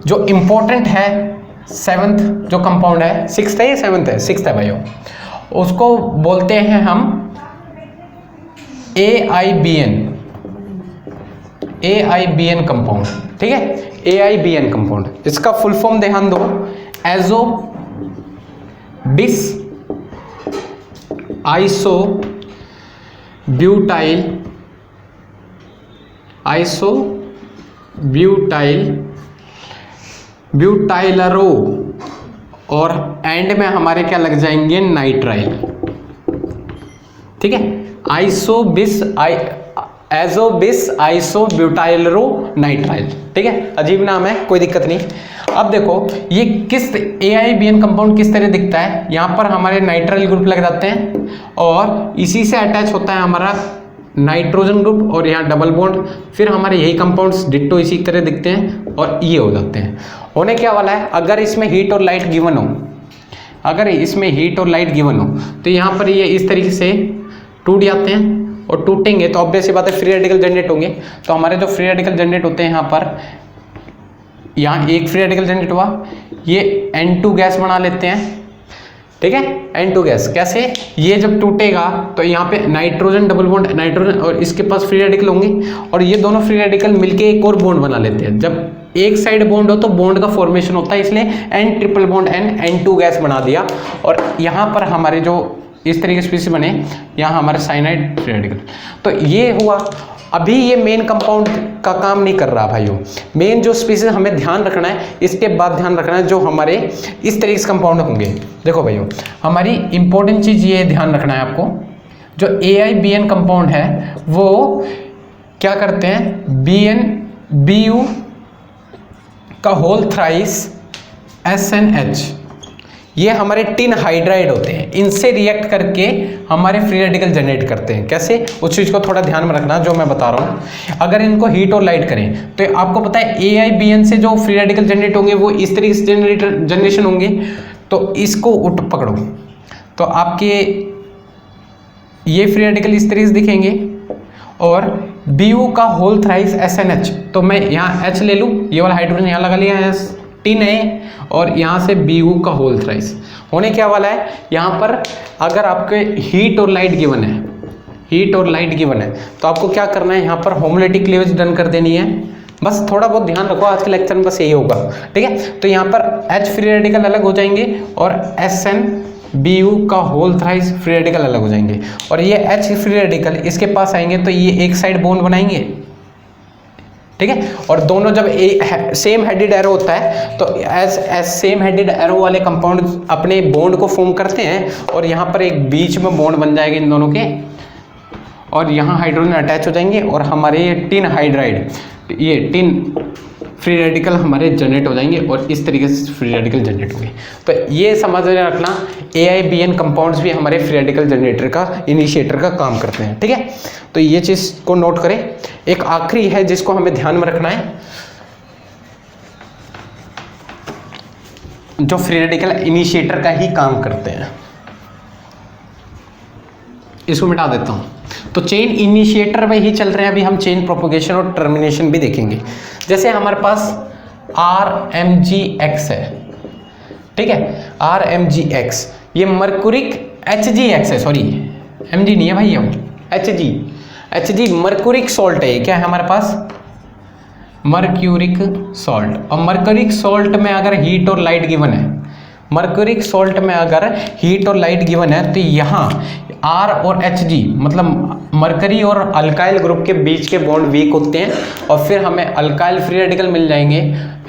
जो इम्पोर्टेंट है 7th जो कंपाउंड है, 6th है या 7th है, 6th है भाइयों, उसको बोलते हैं हम AIBN कंपाउंड। ठीक है, AIBN कंपाउंड, इसका फुल फॉर्म ध्यान दो, एजो बिस आइसो ब्यूटाइलरो और एंड में हमारे क्या लग जाएंगे, नाइट्राइल। ठीक है, एजोबिस आइसो ब्यूटाइलरो नाइट्राइल। ठीक है, अजीब नाम है, कोई दिक्कत नहीं। अब देखो ये किस AIBN कंपाउंड किस तरह दिखता है, यहाँ पर हमारे नाइट्राइल ग्रुप लग जाते हैं और इसी से अटैच होता है हमारा नाइट्रोजन ग्रुप और यहाँ डबल बॉन्ड, फिर हमारे यही कंपाउंड्स डिट्टो इसी तरह दिखते हैं और ये हो जाते हैं। होने क्या वाला है, अगर इसमें हीट और लाइट गिवन हो, तो यहाँ पर ये इस तरीके से टूट जाते हैं और टूटेंगे तो ऑब्वियस बात है फ्री रेडिकल जनरेट होंगे। तो हमारे जो फ्री रेडिकल जनरेट होते हैं, यहाँ एक फ्री रेडिकल जनरेट हुआ, ये N2 गैस बना लेते हैं। ठीक है, N2 गैस कैसे, ये जब टूटेगा तो यहाँ पे नाइट्रोजन डबल बॉन्ड, नाइट्रोजन और इसके पास फ्री रेडिकल होंगे और ये दोनों फ्री रेडिकल मिलके एक और बॉन्ड बना लेते हैं। जब एक साइड बॉन्ड हो तो बॉन्ड का फॉर्मेशन होता है, इसलिए N triple bond N N2 gas बना दिया और यहाँ पर हमारे जो इस तरीके से स्पीसीज बने, यहाँ हमारे साइनाइड फ्री रेडिकल। तो ये हुआ। अभी ये मेन कंपाउंड का काम नहीं कर रहा भाइयों, मेन जो स्पीसीज हमें ध्यान रखना है, इसके बाद ध्यान रखना है जो हमारे इस तरीके से कंपाउंड होंगे। देखो भाइयों, हमारी इंपॉर्टेंट चीज़ ये ध्यान रखना है आपको, जो AIBN कंपाउंड है वो क्या करते हैं, BU का होल थ्राइस SNH, ये हमारे टिन हाइड्राइड होते हैं, इनसे रिएक्ट करके हमारे फ्री रेडिकल जनरेट करते हैं। कैसे, उस चीज़ को थोड़ा ध्यान में रखना जो मैं बता रहा हूँ। अगर इनको हीट और लाइट करें तो आपको पता है AIBN से जो फ्री रेडिकल जनरेट होंगे वो इस तरीके से जनरेशन होंगे। तो इसको पकड़ो तो आपके ये फ्री रेडिकल इस तरीके से दिखेंगे, और BU का होल थ्राइस SNH, तो मैं यहाँ H ले लूँ, ये वाला हाइड्रोजन यहाँ लगा लिया है, टिन है, और यहाँ से BU का होल थ्राइस होने क्या वाला है। यहाँ पर अगर आपके हीट और लाइट गिवन है, हीट और लाइट गिवन है, तो आपको क्या करना है, यहाँ पर होमोलिटिक क्लीवेज डन कर देनी है। बस थोड़ा बहुत ध्यान रखो, आज के लेक्चर में बस यही होगा, ठीक है। तो यहाँ पर H फ्री रेडिकल अलग हो जाएंगे और SNBU का होल थ्राइस फ्री रेडिकल अलग हो जाएंगे, और ये H फ्री रेडिकल इसके पास आएंगे तो ये एक साइड बॉन्ड बनाएंगे, ठीक है। और दोनों जब सेम हेडेड एरो होता है तो एज सेम हेडेड एरो वाले कंपाउंड अपने बॉन्ड को फॉर्म करते हैं, और यहाँ पर एक बीच में बॉन्ड बन जाएगा इन दोनों के, और यहाँ हाइड्रोजन अटैच हो जाएंगे, और हमारे ये टिन हाइड्राइड, ये टिन फ्री रेडिकल हमारे जनरेट हो जाएंगे, और इस तरीके से फ्री रेडिकल जनरेट होंगे। तो ये समझ में रखना, AIBN कंपाउंड्स भी हमारे फ्री रेडिकल जनरेटर का, इनिशिएटर का काम करते हैं, ठीक है। तो ये चीज़ को नोट करें। एक आखिरी है जिसको हमें ध्यान में रखना है, जो फ्री रेडिकल इनिशिएटर का ही काम करते हैं, इसको मिटा देता हूं। तो चेन इनिशिएटर में ही चल रहे हैं, अभी हम चेन प्रोपोगेशन और टर्मिनेशन भी देखेंगे। जैसे हमारे पास RMGX है, ठीक है, RMGX, ये मर्कुरिक HGX है, सॉरी MG नहीं है भाई, हम HG मर्कुरिक सॉल्ट है। क्या है हमारे पास, मर्क्यूरिक सॉल्ट। और मर्क्यूरिक सॉल्ट में अगर हीट और लाइट गिवन है, मर्क्यूरिक सॉल्ट में अगर हीट और लाइट गिवन है, तो यहाँ R और HG मतलब मरकरी और अल्काइल ग्रुप के बीच के बॉन्ड वीक होते हैं, और फिर हमें अल्काइल फ्री रेडिकल मिल जाएंगे,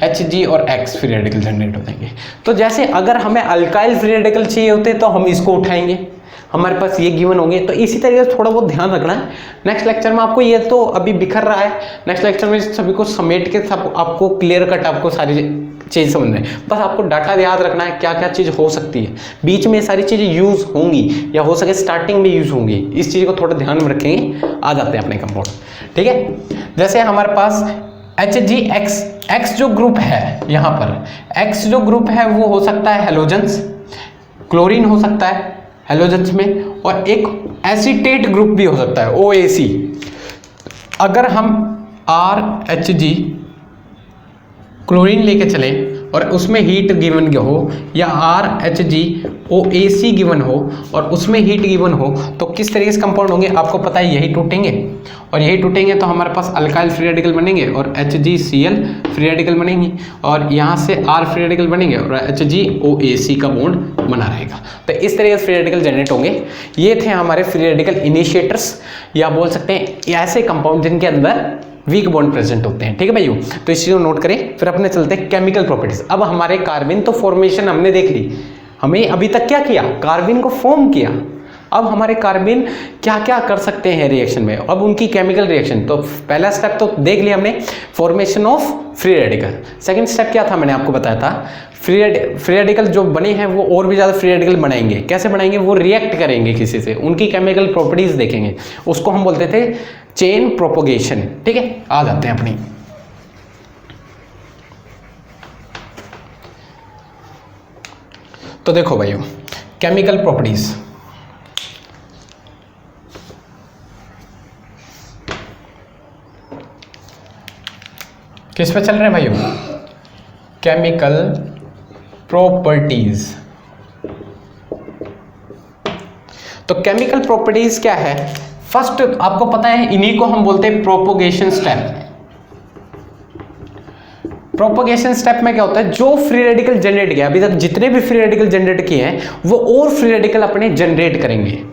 Hg और X फ्री रेडिकल जनरेट हो जाएंगे। तो जैसे अगर हमें अल्काइल फ्री रेडिकल चाहिए होते तो हम इसको उठाएंगे, हमारे पास ये गिवन होंगे। तो इसी तरीके से थोड़ा बहुत ध्यान रखना है। नेक्स्ट लेक्चर में आपको, ये तो अभी बिखर रहा है, नेक्स्ट लेक्चर में सभी को समेट के सब आपको क्लियर कट आपको सारी चीज़ समझना है। बस आपको डाटा याद रखना है क्या क्या चीज़ हो सकती है, बीच में सारी चीज़ें यूज़ होंगी या हो सके स्टार्टिंग में यूज़ होंगी, इस चीज़ को थोड़ा ध्यान में रखेंगे, आ जाते हैं अपने कंपाउंड, ठीक है। जैसे हमारे पास HgX, X जो ग्रुप है, यहाँ पर X जो ग्रुप है वो हो सकता है हेलोजेंस, क्लोरीन हो सकता है हेलोजेंस में, और एक एसीटेट ग्रुप भी हो सकता है OAC। अगर हम RHG क्लोरीन लेके चले और उसमें हीट गिवन हो, या RHG OAC गिवन हो और उसमें हीट गिवन हो, तो किस तरीके से कंपाउंड होंगे आपको पता है, यही टूटेंगे, और यही टूटेंगे तो हमारे पास अल्काइल फ्री रेडिकल बनेंगे और HgCl फ्री रेडिकल बनेंगे, और यहाँ से R फ्री रेडिकल बनेंगे और HG OAC का बॉन्ड बना रहेगा। तो इस तरीके से फ्री रेडिकल जनरेट होंगे। ये थे हमारे फ्री रेडिकल इनिशिएटर्स, या बोल सकते हैं ऐसे कंपाउंड जिनके अंदर वीक बॉन्ड प्रेजेंट होते हैं, ठीक है भाइयों। तो इस चीज़ को नोट करें। फिर अपने चलते हैं केमिकल प्रॉपर्टीज। अब हमारे कार्बन तो फॉर्मेशन हमने देख ली, हमें अभी तक क्या किया, कार्बन को फॉर्म किया। अब हमारे कार्बन क्या क्या कर सकते हैं रिएक्शन में, अब उनकी केमिकल रिएक्शन। तो पहला स्टेप तो देख लिया हमने, formation of free radical. Second step क्या था, मैंने आपको बताया था, फ्री रेडिकल जो बने हैं वो और भी ज़्यादा फ्री रेडिकल बनाएंगे। कैसे बनाएंगे, वो रिएक्ट करेंगे किसी से, उनकी केमिकल प्रॉपर्टीज देखेंगे, उसको हम बोलते थे चेन प्रोपोगेशन, ठीक है। आ जाते हैं अपनी, तो देखो भाइयों केमिकल प्रॉपर्टीज, किस पे चल रहे हैं भाइयों, केमिकल प्रॉपर्टीज। तो केमिकल प्रॉपर्टीज क्या है, फर्स्ट आपको पता है इन्हीं को हम बोलते हैं प्रोपोगेशन स्टेप। प्रोपोगेशन स्टेप में क्या होता है, जो फ्री रेडिकल जनरेट किया, अभी तक जितने भी फ्री रेडिकल जनरेट किए हैं वो और फ्री रेडिकल अपने जनरेट करेंगे।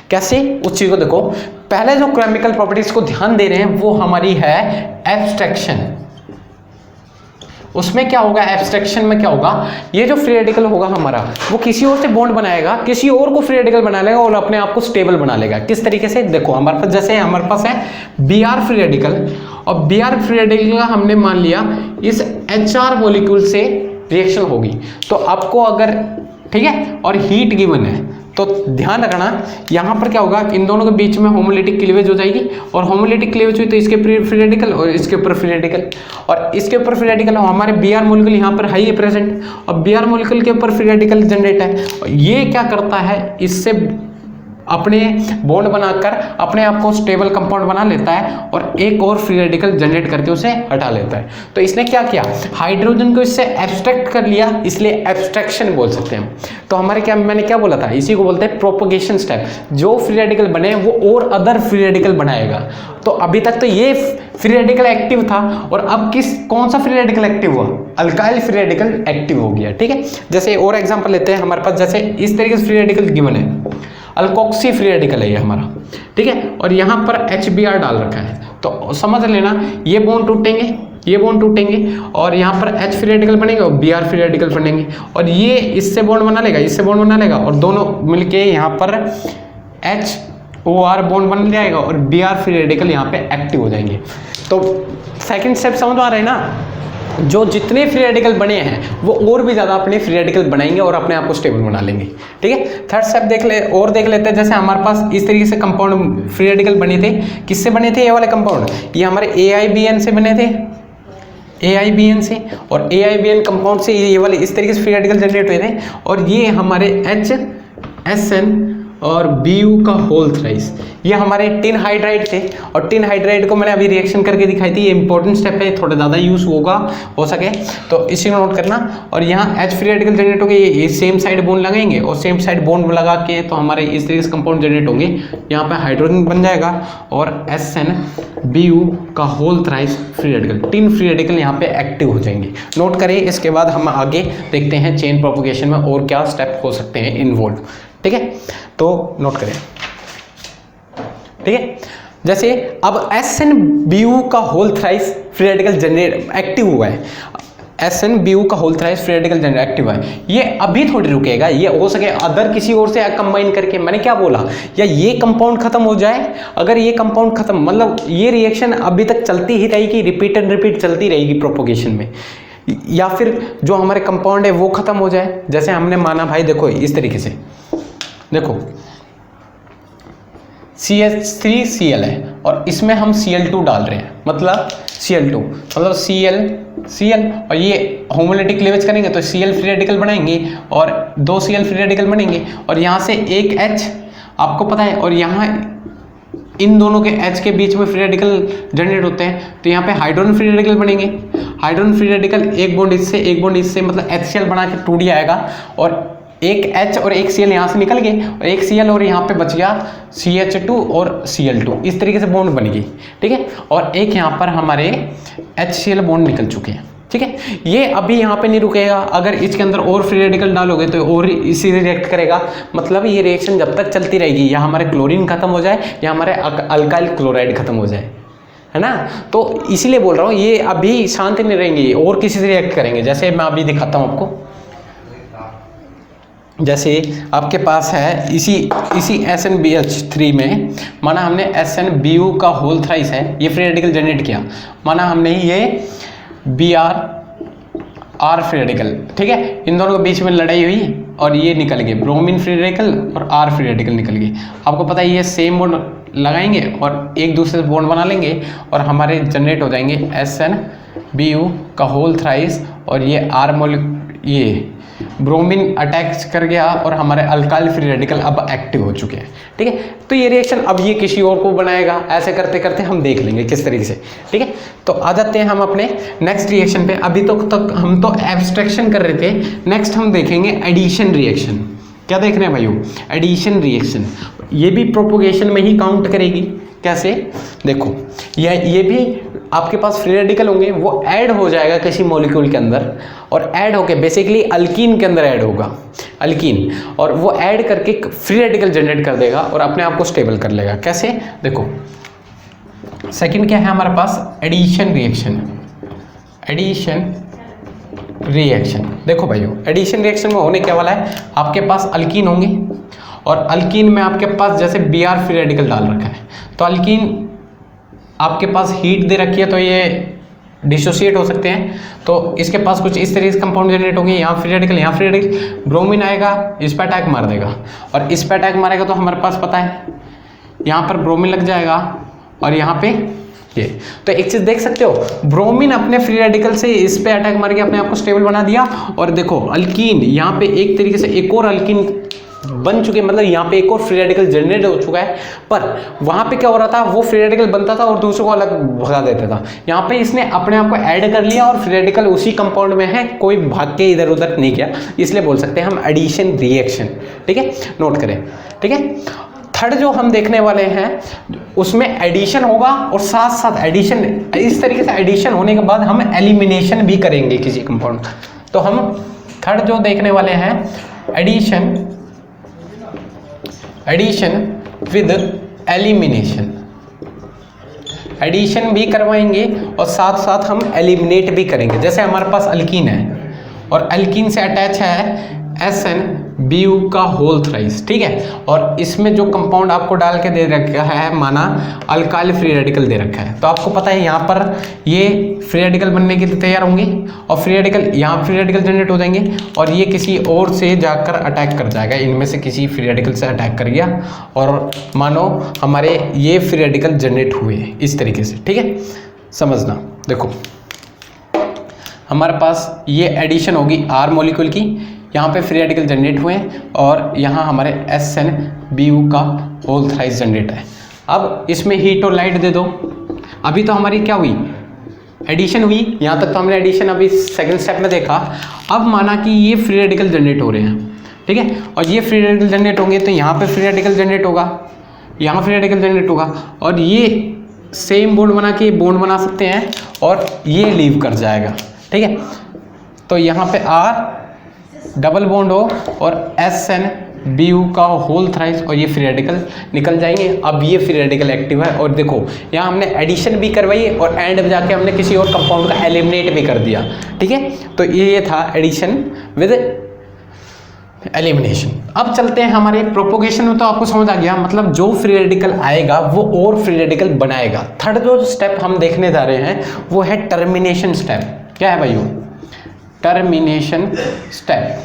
कैसे, उस चीज को देखो। पहले जो केमिकल प्रॉपर्टीज को ध्यान दे रहे हैं वो हमारी है एब्स्ट्रैक्शन। उसमें क्या होगा, एब्स्ट्रैक्शन में क्या होगा, ये जो फ्री रेडिकल होगा हमारा वो किसी और से बॉन्ड बनाएगा, किसी और को फ्री रेडिकल बना लेगा और अपने आप को स्टेबल बना लेगा। किस तरीके से, देखो हमारे पास जैसे हमारे पास है Br फ्री रेडिकल, और Br फ्री रेडिकल का हमने मान लिया इस HR मॉलिक्यूल से रिएक्शन होगी, तो आपको अगर ठीक है और हीट गिवन है तो ध्यान रखना यहाँ पर क्या होगा, इन दोनों के बीच में होमोलिटिक क्लीवेज हो जाएगी, और होमोलिटिक क्लीवेज हुई तो इसके फ्री रेडिकल और इसके ऊपर फ्री रेडिकल, और इसके ऊपर फ्री रेडिकल हमारे Br मॉलिक्यूल यहाँ पर है प्रेजेंट, और Br मॉलिक्यूल के ऊपर फ्री रेडिकल जनरेट है। ये क्या करता है, इससे अपने बॉन्ड बनाकर अपने आप को स्टेबल कंपाउंड बना लेता है और एक और फ्री रेडिकल जनरेट करके उसे हटा लेता है। तो इसने क्या किया, हाइड्रोजन को इससे एब्स्ट्रैक्ट कर लिया, इसलिए एब्स्ट्रैक्शन बोल सकते हैं। तो हमारे क्या, मैंने क्या बोला था, इसी को बोलते हैं प्रोपोगेशन स्टेप। जो फ्री रेडिकल बने वो और अदर फ्री रेडिकल बनाएगा। तो अभी तक तो ये फ्री रेडिकल एक्टिव था, और अब कौन सा फ्री रेडिकल एक्टिव हुआ, अल्काइल फ्री रेडिकल एक्टिव हो गया। ठीक है, जैसे और एग्जांपल लेते हैं, हमारे पास जैसे इस तरीके से फ्री रेडिकल गिवन है, अल्कोक्सी फ्री रेडिकल है ये हमारा, ठीक है, और यहाँ पर HBr डाल रखा है, तो समझ लेना ये बॉन्ड टूटेंगे, ये बॉन्ड टूटेंगे, और यहाँ पर H फ्री रेडिकल बनेंगे और Br फ्री रेडिकल बनेंगे, और ये इससे बॉन्ड बना लेगा, इससे बॉन्ड बना लेगा, और दोनों मिलके यहाँ पर HOR बॉन्ड बन जाएगा और Br फ्री रेडिकल यहाँ पे एक्टिव हो जाएंगे। तो सेकंड स्टेप समझ आ रहा है ना, जो जितने फ्री रेडिकल बने हैं वो और भी ज़्यादा अपने फ्री रेडिकल बनाएंगे और अपने आप को स्टेबल बना लेंगे। ठीक है, थर्ड स्टेप देख लेते हैं। जैसे हमारे पास इस तरीके से कंपाउंड फ्री रेडिकल बने थे, किससे बने थे ये वाले कंपाउंड, ये हमारे AIBN से बने थे, AIBN से, और AIBN कंपाउंड से ये वाले इस तरीके से फ्री रेडिकल जनरेट हुए थे, और ये हमारे HSN और Bu का होल थ्राइस, ये हमारे टिन हाइड्राइड थे, और टिन हाइड्राइड को मैंने अभी रिएक्शन करके दिखाई थी। ये इंपॉर्टेंट स्टेप है, थोड़ा ज़्यादा यूज होगा हो सके तो इसी को नोट करना। और यहाँ H फ्री रेडिकल जनरेट होंगे, ये सेम साइड बोन्ड लगाएंगे, और सेम साइड बोन्ड लगा के तो हमारे इस तरीके से कंपाउंड जनरेट होंगे। यहाँ पे हाइड्रोजन बन जाएगा और SN-Bu का whole thrice free radical, 3 free radical यहाँ पे एक्टिव हो जाएंगे। नोट करें, इसके बाद हम आगे देखते हैं चेन प्रोपोगेशन में और क्या स्टेप हो सकते हैं इन्वॉल्व। ठीक है, तो नोट करें। ठीक है, जैसे अब SN-Bu का whole thrice free radical generate active हुआ है, SN-Bu का whole thrice free radical generate active है, ये अभी थोड़ी रुकेगा, ये हो सके अदर किसी और से कंबाइन करके, मैंने क्या बोला, या ये कंपाउंड खत्म हो जाए, अगर ये कंपाउंड खत्म मतलब ये रिएक्शन अभी तक चलती ही रहेगी, रिपीट एंड रिपीट चलती रहेगी प्रोपोगेशन में, या फिर जो हमारे कंपाउंड है वो खत्म हो जाए। जैसे हमने माना भाई देखो इस तरीके से, देखो CH3Cl है और इसमें हम Cl2 डाल रहे हैं, मतलब Cl2 मतलब Cl और ये होमोलिटिक क्लीवेज करेंगे तो Cl फ्री रेडिकल बनाएंगे और 2 Cl फ्री रेडिकल बनेंगे, और यहाँ से एक H आपको पता है, और यहाँ इन दोनों के H के बीच में फ्री रेडिकल जनरेट होते हैं, तो यहाँ पे हाइड्रोजन फ्री रेडिकल बनेंगे। हाइड्रोजन फ्री रेडिकल एक बॉन्ड इससे एक बॉन्ड इससे, मतलब HCl बना के 2D आएगा, और एक H और एक Cl यहाँ से निकल गए, और एक Cl और यहाँ पे बच गया CH2 और Cl2, इस तरीके से बॉन्ड बन गई। ठीक है, और एक यहाँ पर हमारे HCl बॉन्ड निकल चुके हैं। ठीक है, ये अभी यहाँ पे नहीं रुकेगा, अगर इसके अंदर और फ्री रेडिकल डालोगे तो और इसी रिएक्ट करेगा, मतलब ये रिएक्शन जब तक चलती रहेगी, या हमारे क्लोरीन खत्म हो जाए या हमारे अल्काइल क्लोराइड खत्म हो जाए, है ना। तो इसीलिए बोल रहा हूँ ये अभी शांत नहीं रहेंगे, और किसी से रिएक्ट करेंगे। जैसे मैं अभी दिखाता हूँ आपको, जैसे आपके पास है इसी SnBH3 में, माना हमने SN-Bu का होल थ्राइस है, ये फ्री रेडिकल जनरेट किया, माना हमने ये Br फ्री रेडिकल, ठीक है, इन दोनों के बीच में लड़ाई हुई और ये निकल गए ब्रोमीन फ्री रेडिकल और R फ्री रेडिकल निकल गए। आपको पता है ये सेम बॉन्ड लगाएंगे और एक दूसरे से बॉन्ड बना लेंगे और हमारे जनरेट हो जाएंगे SN-Bu का होल थ्राइस, और ये ये ब्रोमीन अटैच कर गया और हमारे अल्काइल फ्री रेडिकल अब एक्टिव हो चुके हैं। ठीक है, तो ये रिएक्शन अब ये किसी और को बनाएगा, ऐसे करते करते हम देख लेंगे किस तरीके से। ठीक है, तो आ जाते हैं हम अपने नेक्स्ट रिएक्शन पे। अभी तक हम तो एब्स्ट्रैक्शन कर रहे थे, नेक्स्ट हम देखेंगे एडिशन रिएक्शन। क्या देख रहे हैं भाइयों, एडिशन रिएक्शन, ये भी प्रोपोगेशन में ही काउंट करेगी, कैसे, देखो ये भी आपके पास फ्री रेडिकल होंगे, वो ऐड हो जाएगा किसी मॉलिक्यूल के अंदर, और ऐड होके बेसिकली अल्कीन के अंदर ऐड होगा, अल्कीन, और वो ऐड करके फ्री रेडिकल जनरेट कर देगा और अपने आप को स्टेबल कर लेगा। कैसे, देखो सेकंड क्या है हमारे पास, एडिशन रिएक्शन। एडिशन रिएक्शन, देखो भाइयों एडिशन रिएक्शन में होने क्या वाला है, आपके पास अल्कीन होंगे और अल्कीन में आपके पास जैसे Br फ्री रेडिकल डाल रखा है, तो अल्कीन आपके पास हीट दे रखी है तो ये डिसोसिएट हो सकते हैं, तो इसके पास कुछ इस तरीके से कंपाउंड जनरेट होंगे, यहाँ फ्री रेडिकल, यहाँ फ्री रेडिकल, ब्रोमीन आएगा इस पर अटैक मार देगा, और इस पर अटैक मारेगा तो हमारे पास पता है यहाँ पर ब्रोमीन लग जाएगा और यहाँ पे ये। तो एक चीज देख सकते हो, ब्रोमीन अपने फ्री रेडिकल से इस पे अटैक मार के अपने आप को स्टेबल बना दिया, और देखो अल्कीन यहाँ पे एक तरीके से एक और अल्कीन बन चुके, मतलब यहाँ पे एक और फ्री रेडिकल जनरेट हो चुका है, पर वहां पे क्या हो रहा था, वो फ्री रेडिकल बनता था और दूसरों को अलग भगा देता था। यहाँ पे इसने अपने आप को ऐड कर लिया और फ्री रेडिकल उसी कंपाउंड में है, कोई भाग के इधर उधर नहीं किया, इसलिए बोल सकते हैं हम एडिशन रिएक्शन। ठीक है, नोट करें। ठीक है, थर्ड जो हम देखने वाले हैं उसमें एडिशन होगा और साथ साथ एडिशन, इस तरीके से एडिशन होने के बाद हम एलिमिनेशन भी करेंगे किसी कंपाउंड का। तो हम थर्ड जो देखने वाले हैं addition, addition with elimination, addition भी करवाएंगे और साथ साथ हम एलिमिनेट भी करेंगे। जैसे हमारे पास अल्कीन है और अल्कीन से अटैच है SnBu का होल थ्राइस, ठीक है, और इसमें जो कंपाउंड आपको डाल के दे रखा है, माना अल्काइल फ्री रेडिकल दे रखा है, तो आपको पता है यहाँ पर ये फ्री रेडिकल बनने के लिए तैयार होंगे और फ्री रेडिकल, यहाँ फ्री रेडिकल जनरेट हो जाएंगे और ये किसी और से जाकर अटैक कर जाएगा, इनमें से किसी फ्री रेडिकल से अटैक कर गया और मानो हमारे ये फ्री रेडिकल जनरेट हुए इस तरीके से। ठीक है, समझना, देखो हमारे पास ये एडिशन होगी R मॉलिक्यूल की, यहाँ पे फ्री रेडिकल जनरेट हुए और यहाँ हमारे SnBu का होल थ्राइस जनरेट है। अब इसमें हीट और लाइट दे दो। अभी तो हमारी क्या हुई, एडिशन हुई, यहाँ तक तो हमने एडिशन अभी सेकंड स्टेप में देखा। अब माना कि ये फ्री रेडिकल जनरेट हो रहे हैं, ठीक है, और ये फ्री रेडिकल जनरेट होंगे तो यहाँ पे फ्री रेडिकल जनरेट होगा, यहाँ फ्री रेडिकल जनरेट होगा और ये सेम बॉन्ड बना के बॉन्ड बना सकते हैं और ये लीव कर जाएगा। ठीक है, तो यहाँ पे R डबल बॉन्ड हो और SnBu का होल थ्राइस और ये फ्री रेडिकल निकल जाएंगे। अब ये फ्री रेडिकल एक्टिव है और देखो यहाँ हमने एडिशन भी करवाई और एंड में जाके हमने किसी और कंपाउंड का एलिमिनेट भी कर दिया। ठीक है, तो ये था एडिशन विद एलिमिनेशन। अब चलते हैं हमारे प्रोपोगेशन में, तो आपको समझ आ गया, मतलब जो फ्री रेडिकल आएगा वो और फ्री रेडिकल बनाएगा। थर्ड जो स्टेप हम देखने जा रहे हैं वो है टर्मिनेशन स्टेप। क्या है भाइयों, termination step,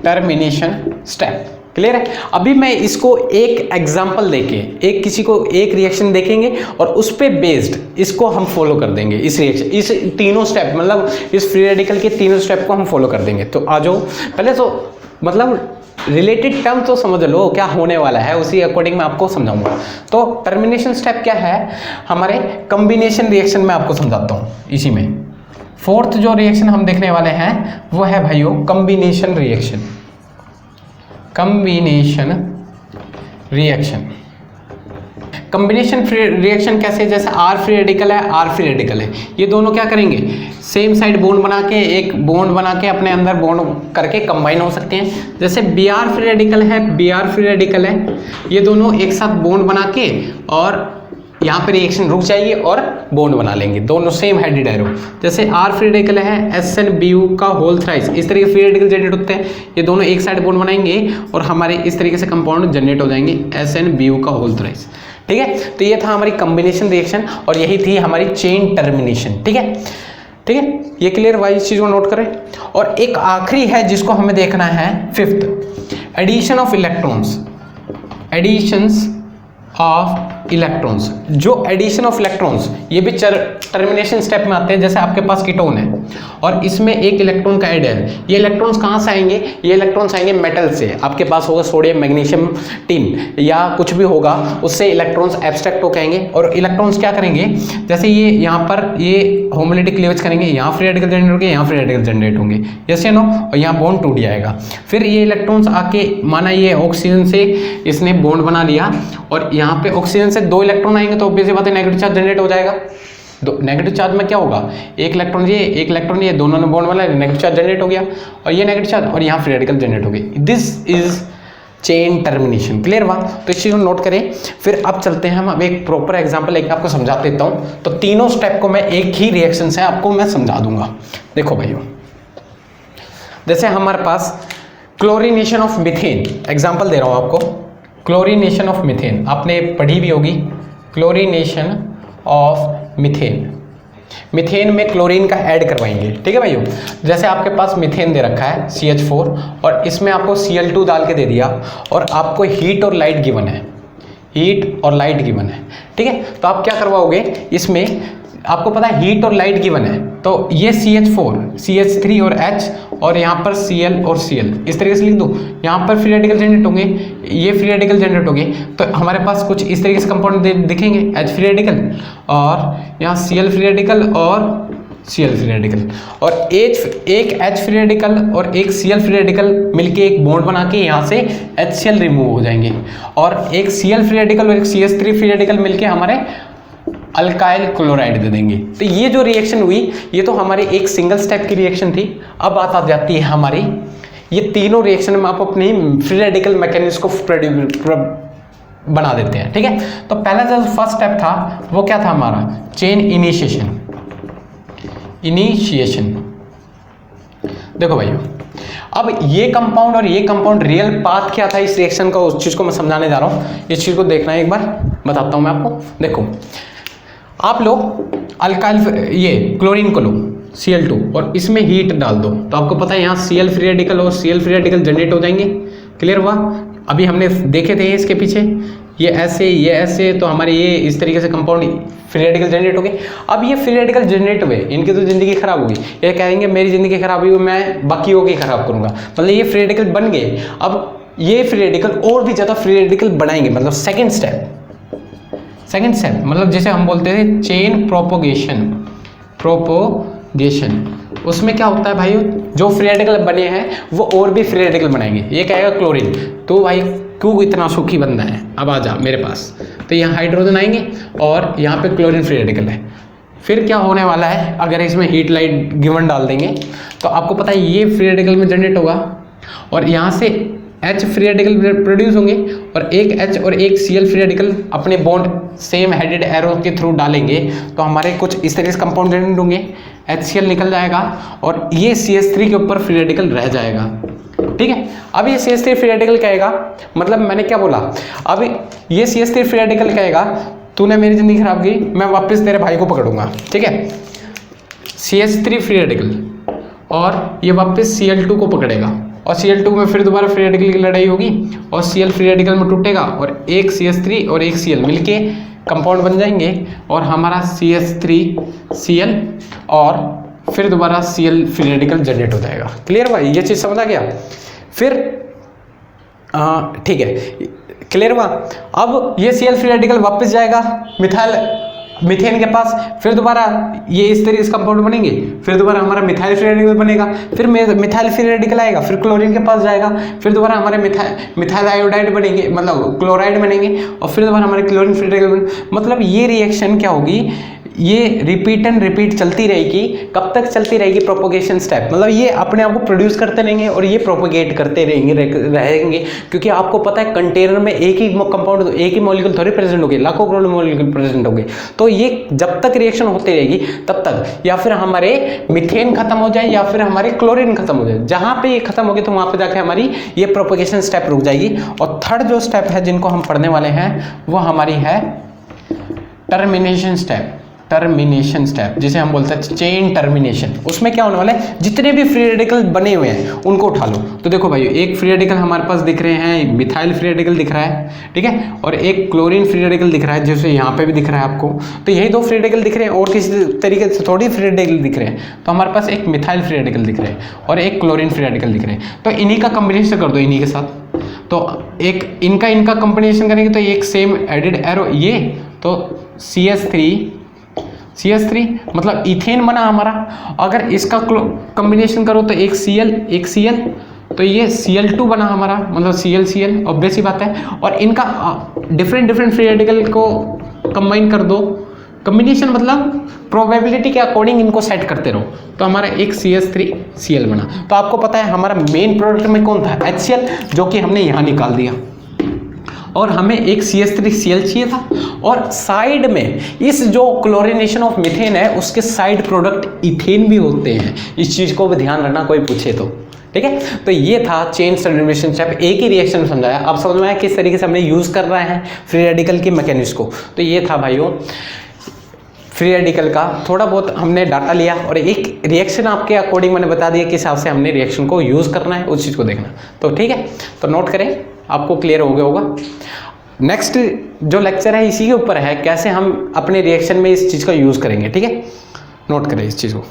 termination step, clear है। अभी मैं इसको एक एग्जांपल देके, एक किसी को एक रिएक्शन देखेंगे और उस पे बेस्ड इसको हम फॉलो कर देंगे, इस रिएक्शन, इस तीनों स्टेप, मतलब इस फ्री रेडिकल के तीनों स्टेप को हम फॉलो कर देंगे। तो आ जाओ, पहले तो मतलब रिलेटेड टर्म तो समझ लो क्या होने वाला है, उसी अकॉर्डिंग मैं आपको समझाऊंगा। तो टर्मिनेशन स्टेप क्या है, हमारे कॉम्बिनेशन रिएक्शन में आपको समझाता हूँ। इसी में फोर्थ जो रिएक्शन हम देखने वाले हैं वो है भाइयों combination reaction. Combination reaction, combination reaction कैसे, जैसे R फ्री रेडिकल है, R फ्री रेडिकल है, ये दोनों क्या करेंगे, सेम साइड बॉन्ड बना के, एक बॉन्ड बना के अपने अंदर बॉन्ड करके कंबाइन हो सकते हैं। जैसे Br फ्री रेडिकल है, Br फ्री रेडिकल है, ये दोनों एक साथ बॉन्ड बना के और यहाँ पे रिएक्शन रुक जाएगी और बॉन्ड बना लेंगे, दोनों सेम हेडेड एरो। जैसे R फ्री रेडिकल है, SnBu का होल थ्राइस, इस तरीके फ्री रेडिकल जनरेट होते हैं, ये दोनों एक साइड बॉन्ड बनाएंगे और हमारे इस तरीके से कंपाउंड जनरेट हो जाएंगे SnBu का होल थ्राइस। ठीक है, तो ये था हमारी कॉम्बिनेशन रिएक्शन और यही थी हमारी चेन टर्मिनेशन। ठीक है, ठीक है, ये क्लियर हुआ, इस चीज को नोट करें। और एक आखिरी है जिसको हमें देखना है, fifth, addition of electrons, additions of electrons, जो एडिशन ऑफ इलेक्ट्रॉन्स, ये भी टर्मिनेशन स्टेप में आते हैं। जैसे आपके पास कीटोन है और इसमें एक इलेक्ट्रॉन का ऐड है, ये इलेक्ट्रॉन्स कहाँ से आएंगे? ये इलेक्ट्रॉन्स आएंगे मेटल से। आपके पास होगा सोडियम, मैग्नीशियम, टिन या कुछ भी होगा, उससे इलेक्ट्रॉन्स एब्स्ट्रैक्ट होकर आएंगे और इलेक्ट्रॉन्स क्या करेंगे, जैसे ये यहाँ पर ये होमोलिटिक क्लीवेज करेंगे, यहाँ फ्री रेडिकल जनरेट होंगे, यहाँ फ्री रेडिकल जनरेट होंगे, यस या नो, और यहाँ बॉन्ड टूट जाएगा। फिर ये इलेक्ट्रॉन्स आके, माना ये ऑक्सीजन से इसने बॉन्ड बना लिया और यहाँ पे ऑक्सीजन से 2 इलेक्ट्रॉन आएंगे तो ऑब्वियस बात है नेगेटिव चार्ज जनरेट हो जाएगा। नेगेटिव चार्ज में क्या होगा, एक इलेक्ट्रॉन ये दोनों ने बॉन्ड वाला नेगेटिव चार्ज जनरेट हो गया और ये नेगेटिव चार्ज और यहाँ फ्री रेडिकल जनरेट हो गई। This is chain termination. Clear हुआ? तो इस चीज को नोट करें। फिर अब चलते हैं हम, अब एक प्रॉपर एग्जांपल लेके आपको समझा देता हूँ। तो तीनों स्टेप को मैं एक ही रिएक्शन से आपको मैं समझा दूंगा। देखो भाइयों, जैसे हमारे पास क्लोरीनेशन ऑफ मीथेन, एग्जाम्पल दे रहा हूँ आपको। क्लोरीनेशन ऑफ मीथेन आपने पढ़ी भी होगी, क्लोरीनेशन ऑफ मीथेन। मीथेन में क्लोरीन का ऐड करवाएंगे, ठीक है भाइयों। जैसे आपके पास मीथेन दे रखा है CH4 और इसमें आपको Cl2 डाल के दे दिया और आपको हीट और लाइट गिवन है, हीट और लाइट गिवन है, ठीक है। तो आप क्या करवाओगे, इसमें आपको पता है हीट और लाइट गिवन है, तो ये CH4, CH3 और H और यहाँ पर Cl और Cl इस तरीके से लिख दूँ। यहाँ पर फ्री रेडिकल जनरेट होंगे, ये फ्री रेडिकल जनरेट होंगे, तो हमारे पास कुछ इस तरीके से कंपाउंड दिखेंगे, H फ्री रेडिकल और यहाँ Cl फ्री रेडिकल और Cl फ्री रेडिकल और एक H फ्री रेडिकल और एक Cl फ्री रेडिकल मिलके एक बॉन्ड बना के यहाँ से HCl रिमूव हो जाएंगे और एक Cl फ्री रेडिकल और एक CH3 फ्री रेडिकल मिलके हमारे अल्काइल क्लोराइड दे देंगे। तो ये जो रिएक्शन हुई ये तो हमारी एक सिंगल स्टेप की रिएक्शन थी। अब बात आ जाती है हमारी, ये तीनों रिएक्शन में आप अपनी फ्री रेडिकल मैकेनिज्म को बना देते हैं, ठीक है। तो पहला जो फर्स्ट स्टेप था वो क्या था हमारा, चेन इनिशिएशन। देखो भाइयों, अब ये कंपाउंड और ये कंपाउंड रियल पाथ क्या था इस रिएक्शन का, उस चीज को मैं समझाने जा रहा हूँ। इस चीज को देखना है, एक बार बताता हूँ मैं आपको। देखो, आप लोग अल्काइल ये क्लोरीन को लो Cl2 और इसमें हीट डाल दो, तो आपको पता है यहाँ Cl फ्री रेडिकल और Cl फ्री रेडिकल जनरेट हो जाएंगे। क्लियर हुआ? अभी हमने देखे थे इसके पीछे, ये ऐसे, तो हमारे ये इस तरीके से कंपाउंड फ्री रेडिकल जनरेट हो गए। अब ये फ्री रेडिकल जनरेट हुए, इनकी तो जिंदगी खराब होगी, ये कहेंगे मेरी जिंदगी खराब हुई, मैं बाकियों की खराब करूंगा। मतलब ये फ्री रेडिकल बन गए, अब ये फ्री रेडिकल और भी ज्यादा फ्री रेडिकल बनाएंगे। मतलब सेकेंड स्टेप मतलब जैसे हम बोलते थे चेन प्रोपोगेशन, उसमें क्या होता है भाई, जो फ्री रेडिकल बने हैं वो और भी फ्री रेडिकल बनाएंगे। ये कहेगा क्लोरीन, तो भाई क्यों इतना सुखी बंदा है, अब आ जा मेरे पास। तो यहाँ हाइड्रोजन आएंगे और यहाँ पे क्लोरीन फ्री रेडिकल है। फिर क्या होने वाला है, अगर इसमें हीट लाइट गिवन डाल देंगे तो आपको पता है ये फ्री रेडिकल में जनरेट होगा और यहाँ से H फ्री रेडिकल प्रोड्यूस होंगे और एक H और एक Cl फ्री रेडिकल अपने बॉन्ड सेम हेडेड एरो के थ्रू डालेंगे, तो हमारे कुछ इस तरीके से कंपाउंड जनरेट होंगे, HCl निकल जाएगा और ये CH3 के ऊपर फ्री रेडिकल रह जाएगा, ठीक है। अब ये CH3 फ्री रेडिकल कहेगा, मतलब मैंने क्या बोला, अब ये CH3 फ्री रेडिकल कहेगा तूने मेरी जिंदगी खराब की, मैं वापस तेरे भाई को पकड़ूंगा, ठीक है। CH3 फ्री रेडिकल और ये वापस Cl2 को पकड़ेगा और Cl2 में फिर दोबारा फ्री रेडिकल की लड़ाई होगी और Cl फ्री रेडिकल में टूटेगा और एक CH3 और एक Cl मिलके कंपाउंड बन जाएंगे और हमारा CH3Cl और फिर दोबारा Cl फ्री रेडिकल जनरेट हो जाएगा। क्लियर भाई, ये चीज़ समझ आ गया? फिर ठीक है, क्लियर हुआ? अब ये Cl फ्री रेडिकल वापस जाएगा मीथेन के पास, फिर दोबारा ये इस तरीके से कंपाउंड बनेंगे, फिर दोबारा हमारा मिथाइल फ्री रेडिकल बनेगा, फिर मिथाइल फ्री रेडिकल आएगा, फिर क्लोरीन के पास जाएगा, फिर दोबारा हमारे मिथाइल आयोडाइड बनेंगे, मतलब क्लोराइड बनेंगे और फिर दोबारा हमारे क्लोरीन फ्री रेडिकल मतलब ये रिएक्शन क्या होगी, ये रिपीट एंड रिपीट चलती रहेगी। कब तक चलती रहेगी? प्रोपोगेशन स्टेप, मतलब ये अपने आप को प्रोड्यूस करते रहेंगे और ये प्रोपोगेट करते रहेंगे क्योंकि आपको पता है कंटेनर में एक ही कंपाउंड, एक ही मॉलिक्यूल थोड़ी प्रेजेंट होगी, लाखों करोड़ मॉलिक्यूल प्रेजेंट होंगे। तो ये जब तक रिएक्शन होती रहेगी तब तक या फिर हमारे मीथेन खत्म हो जाए या फिर हमारे क्लोरीन खत्म हो जाए, जहां पे ये खत्म होगी तो वहां पे जाके हमारी ये प्रोपोगेशन स्टेप रुक जाएगी। और थर्ड जो स्टेप है जिनको हम पढ़ने वाले हैं वो हमारी है टर्मिनेशन स्टेप। टर्मिनेशन स्टेप, जिसे हम बोलते हैं चेन टर्मिनेशन। उसमें क्या होने वाला है, जितने भी फ्री रेडिकल बने हुए हैं उनको उठा लो। तो देखो भाई, एक फ्री रेडिकल हमारे पास दिख रहे हैं, मिथाइल फ्री रेडिकल दिख रहा है, ठीक है, और एक क्लोरीन फ्री रेडिकल दिख रहा है, जैसे यहाँ पे भी दिख रहा है आपको। तो यही दो फ्री रेडिकल दिख रहे हैं और किसी तरीके से थोड़ी फ्री रेडिकल दिख रहे हैं। तो हमारे पास एक मिथाइल फ्री रेडिकल दिख रहे हैं और एक क्लोरीन फ्री रेडिकल दिख रहे हैं। तो इन्हीं का कॉम्बिनेशन कर दो इन्हीं के साथ। तो एक इनका कॉम्बिनेशन करेंगे तो एक सेम एडिड एरो, ये तो CH3 मतलब इथेन बना हमारा। अगर इसका कॉम्बिनेशन करो तो एक Cl, तो ये Cl2 बना हमारा, मतलब Cl ऑब्वियस सी बात है। और इनका डिफरेंट फ्री रेडिकल को कंबाइन कर दो। कॉम्बिनेशन मतलब प्रोबेबिलिटी के अकॉर्डिंग इनको सेट करते रहो। तो हमारा एक CH3Cl बना। तो आपको पता है हमारा मेन प्रोडक्ट में कौन था, HCl, जो कि हमने यहाँ निकाल दिया। और हमें एक CH3Cl चाहिए था, और साइड में इस जो क्लोरीनेशन ऑफ मीथेन है उसके साइड प्रोडक्ट इथेन भी होते हैं। इस चीज़ को भी ध्यान रखना कोई पूछे तो, ठीक है। तो ये था चेन टर्मिनेशन स्टेप, एक ही रिएक्शन में समझाया। अब समझ में आया किस तरीके से हमने यूज़ कर रहे हैं फ्री रेडिकल की मैकेनिज्म को। तो ये था भाइयों फ्री रेडिकल का, थोड़ा बहुत हमने डाटा लिया और एक रिएक्शन आपके अकॉर्डिंग मैंने बता दिया किस हिसाब से हमने रिएक्शन को यूज़ करना है, उस चीज़ को देखना। तो ठीक है, तो नोट करें, आपको क्लियर हो गया होगा। नेक्स्ट जो लेक्चर है इसी के ऊपर है, कैसे हम अपने रिएक्शन में इस चीज़ का यूज़ करेंगे, ठीक है। नोट करें इस चीज़ को।